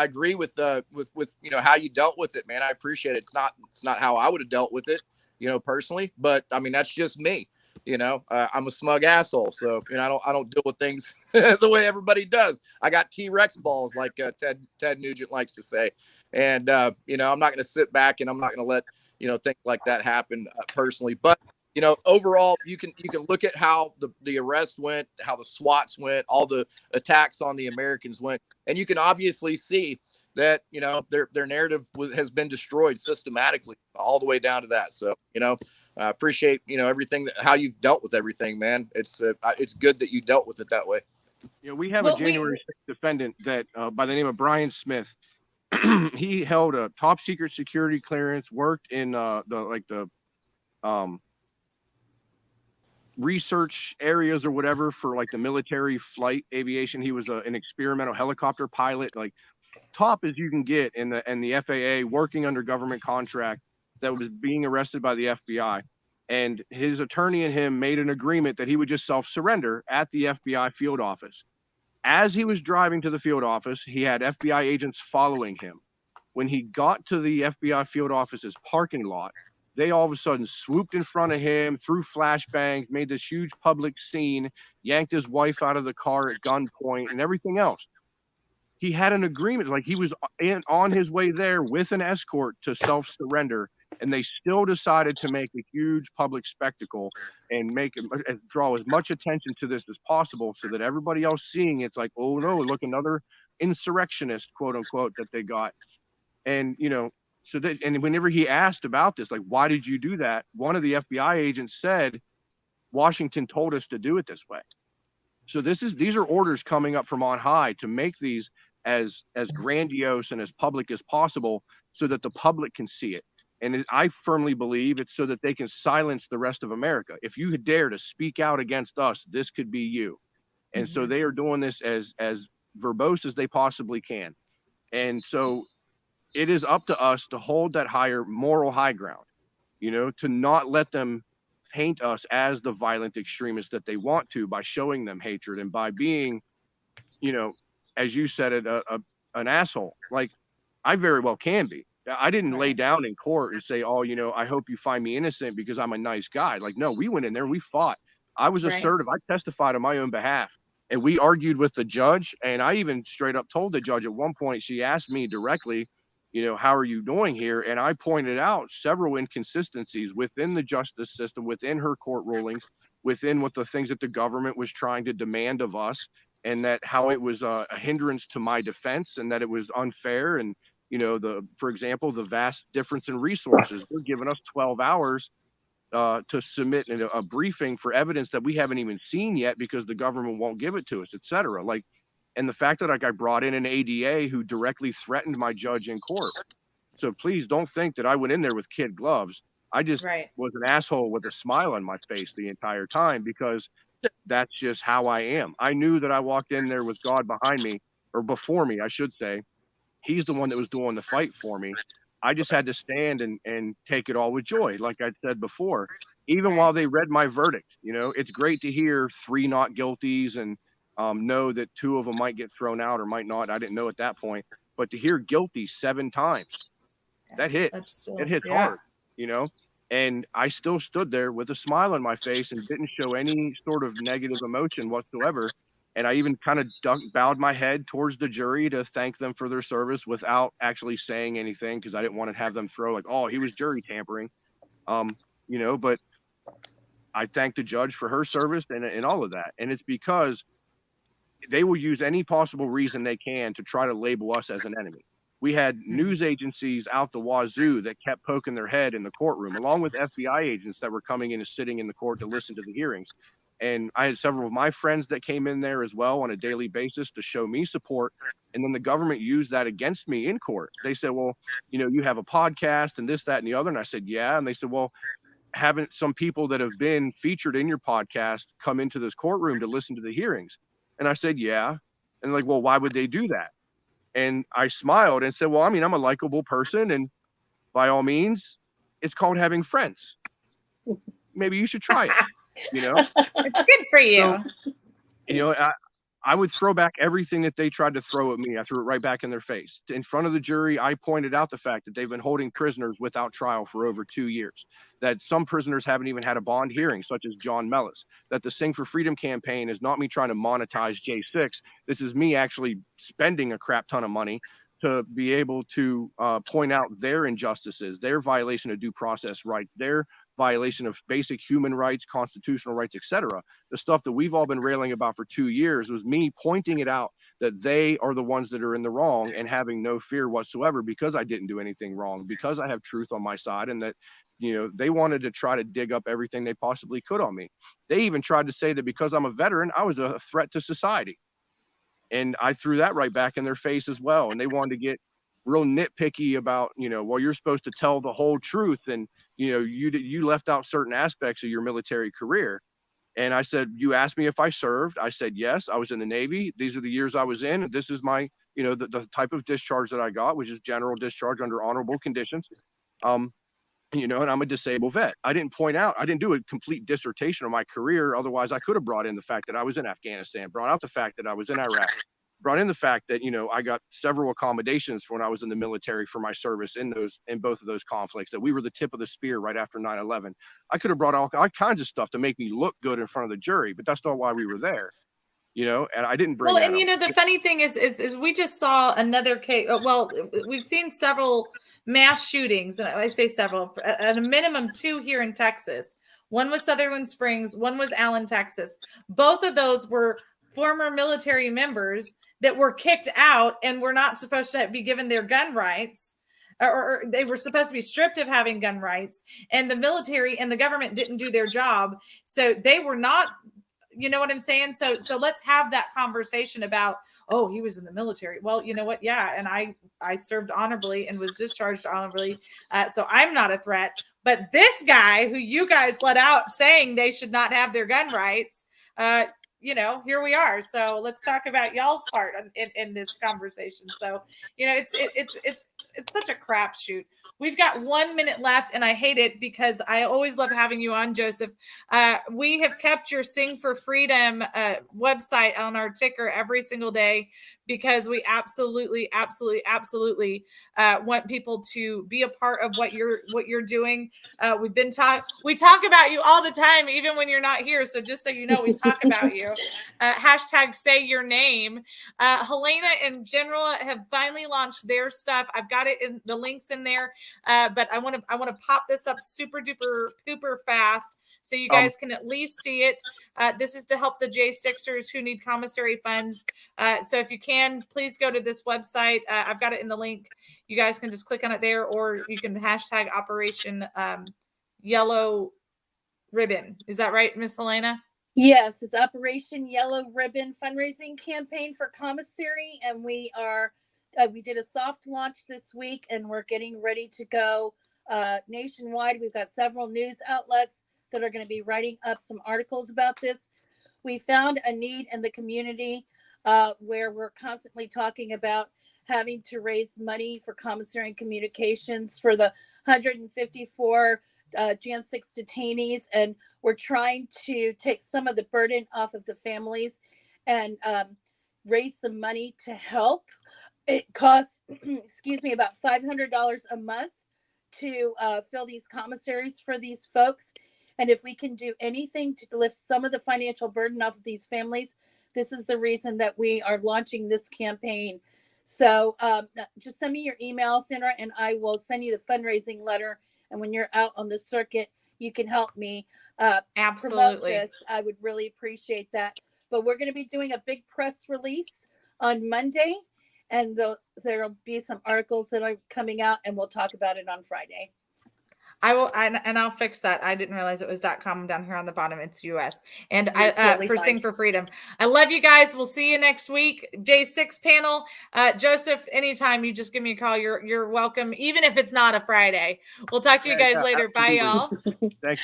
agree with you know how you dealt with it, man. I appreciate it. It's not how I would have dealt with it, you know, personally, but I mean that's just me. You know, I'm a smug asshole, so you know I don't deal with things the way everybody does. I got T-Rex balls, like Ted Nugent likes to say, and you know I'm not going to sit back and I'm not going to let you know things like that happen personally, but. You know, overall, you can look at how the arrest went, how the SWATs went, all the attacks on the Americans went, and you can obviously see that you know their narrative has been destroyed systematically all the way down to that. So you know, I appreciate you know everything how you've dealt with everything, man. It's good that you dealt with it that way. You know, we have a January 6th defendant that by the name of Brian Smith. He held a top secret security clearance, worked in the research areas or whatever for like the military flight aviation. He was an experimental helicopter pilot, like top as you can get in the FAA, working under government contract, that was being arrested by the FBI. And his attorney and him made an agreement that he would just self-surrender at the FBI field office. As he was driving to the field office, he had FBI agents following him. When he got to the FBI field office's parking lot, they all of a sudden swooped in front of him, threw flashbangs, made this huge public scene, yanked his wife out of the car at gunpoint and everything else. He had an agreement, like he was on his way there with an escort to self-surrender, and they still decided to make a huge public spectacle and draw as much attention to this as possible so that everybody else seeing it's like, oh no, look, another insurrectionist, quote unquote, that they got. And, you know, so that, and whenever he asked about this, like, why did you do that? One of the FBI agents said, Washington told us to do it this way. So these are orders coming up from on high to make these as grandiose and as public as possible so that the public can see it. And I firmly believe it's so that they can silence the rest of America. If you dare to speak out against us, this could be you. And so they are doing this as verbose as they possibly can. And so it is up to us to hold that higher moral high ground, you know, to not let them paint us as the violent extremists that they want to by showing them hatred and by being, you know, as you said it, an asshole. Like I very well can be. I didn't lay down in court and say, oh, you know, I hope you find me innocent because I'm a nice guy. Like, no, we went in there and we fought. I was assertive. I testified on my own behalf. And we argued with the judge. And I even straight up told the judge at one point, she asked me directly, you know, how are you doing here? And I pointed out several inconsistencies within the justice system, within her court rulings, within what the things that the government was trying to demand of us, and that how it was a hindrance to my defense and that it was unfair. And, you know, for example, the vast difference in resources. They're giving us 12 hours to submit a briefing for evidence that we haven't even seen yet because the government won't give it to us, et cetera. Like, and the fact that like I brought in an ADA who directly threatened my judge in court. So please don't think that I went in there with kid gloves. I just was an asshole with a smile on my face the entire time because that's just how I am. I knew that I walked in there with God behind me, or before me, I should say. He's the one that was doing the fight for me. I just had to stand and take it all with joy. Like I said before, even while they read my verdict, it's great to hear 3 not guilties and know that 2 of them might get thrown out or might not. I didn't know at that point, but to hear guilty 7 times, that hit. It hit hard, and I still stood there with a smile on my face and didn't show any sort of negative emotion whatsoever. And I even kind of bowed my head towards the jury to thank them for their service without actually saying anything, because I didn't want to have them throw like, oh, he was jury tampering. But I thanked the judge for her service and all of that. And it's because they will use any possible reason they can to try to label us as an enemy. We had news agencies out the wazoo that kept poking their head in the courtroom, along with FBI agents that were coming in and sitting in the court to listen to the hearings. And I had several of my friends that came in there as well on a daily basis to show me support. And then the government used that against me in court. They said, well, you have a podcast and this, that, and the other. And I said, yeah. And they said, well, haven't some people that have been featured in your podcast come into this courtroom to listen to the hearings? And I said, yeah. And like, well, why would they do that? And I smiled and said, well, I mean, I'm a likable person, and by all means, it's called having friends. Maybe you should try it. It's good for you. So, I would throw back everything that they tried to throw at me. I threw it right back in their face. In front of the jury, I pointed out the fact that they've been holding prisoners without trial for over 2 years, that some prisoners haven't even had a bond hearing, such as John Mellis, that the Sing for Freedom campaign is not me trying to monetize J6. This is me actually spending a crap ton of money to be able to point out their injustices, their violation of due process rights, their violation of basic human rights, constitutional rights, etc. The stuff that we've all been railing about for 2 years was me pointing it out, that they are the ones that are in the wrong, and having no fear whatsoever because I didn't do anything wrong, because I have truth on my side, and that they wanted to try to dig up everything they possibly could on me. They even tried to say that because I'm a veteran, I was a threat to society. And I threw that right back in their face as well. And they wanted to get real nitpicky about, well, you're supposed to tell the whole truth. And, you left out certain aspects of your military career. And I said, you asked me if I served. I said, yes, I was in the Navy. These are the years I was in. This is my, the type of discharge that I got, which is general discharge under honorable conditions. And I'm a disabled vet. I didn't do a complete dissertation on my career. Otherwise, I could have brought in the fact that I was in Afghanistan, brought out the fact that I was in Iraq, brought in the fact that, I got several accommodations when I was in the military for my service in both of those conflicts, that we were the tip of the spear right after 9/11. I could have brought all kinds of stuff to make me look good in front of the jury, but that's not why we were there. And I didn't bring. Well, and the funny thing is we just saw another case. Well, we've seen several mass shootings, and I say several, at a minimum 2 here in Texas. One was Sutherland Springs, one was Allen, Texas. Both of those were former military members that were kicked out and were not supposed to be given their gun rights, or they were supposed to be stripped of having gun rights, and the military and the government didn't do their job, so they were not. You know what I'm saying? So let's have that conversation about, oh, he was in the military. Well, you know what? Yeah. And I served honorably and was discharged honorably. So I'm not a threat. But this guy who you guys let out saying they should not have their gun rights, here we are. So let's talk about y'all's part in this conversation. So, it's such a crapshoot. We've got 1 minute left, and I hate it because I always love having you on, Joseph. We have kept your Sing for Freedom website on our ticker every single day because we absolutely want people to be a part of what you're doing. We talk about you all the time, even when you're not here. So just so you know, we talk about you. Hashtag say your name. Helena and General have finally launched their stuff. I've got it in the links in there. But I want to pop this up super duper pooper fast so you guys can at least see it. This is to help the J6ers who need commissary funds. So if you can, please go to this website. I've got it in the link. You guys can just click on it there, or you can hashtag Operation Yellow Ribbon. Is that right, Miss Helena? Yes, it's Operation Yellow Ribbon fundraising campaign for commissary, and we did a soft launch this week, and we're getting ready to go nationwide. We've got several news outlets that are going to be writing up some articles about this. We found a need in the community where we're constantly talking about having to raise money for commissary and communications for the 154 Jan 6 detainees. And we're trying to take some of the burden off of the families and raise the money to help. It costs, excuse me, about $500 a month to fill these commissaries for these folks. And if we can do anything to lift some of the financial burden off of these families, this is the reason that we are launching this campaign. So just send me your email, Sandra, and I will send you the fundraising letter. And when you're out on the circuit, you can help me promote Absolutely. this. I would really appreciate that. But we're going to be doing a big press release on Monday, and there'll be some articles that are coming out, and we'll talk about it on Friday. I will, and I'll fix that. I didn't realize it was .com down here on the bottom. It's US. And You're totally for fine. Sing for Freedom. I love you guys. We'll see you next week. J6 panel. Joseph, anytime you just give me a call, you're welcome, even if it's not a Friday. We'll talk to you guys later. Bye, y'all. Thank you.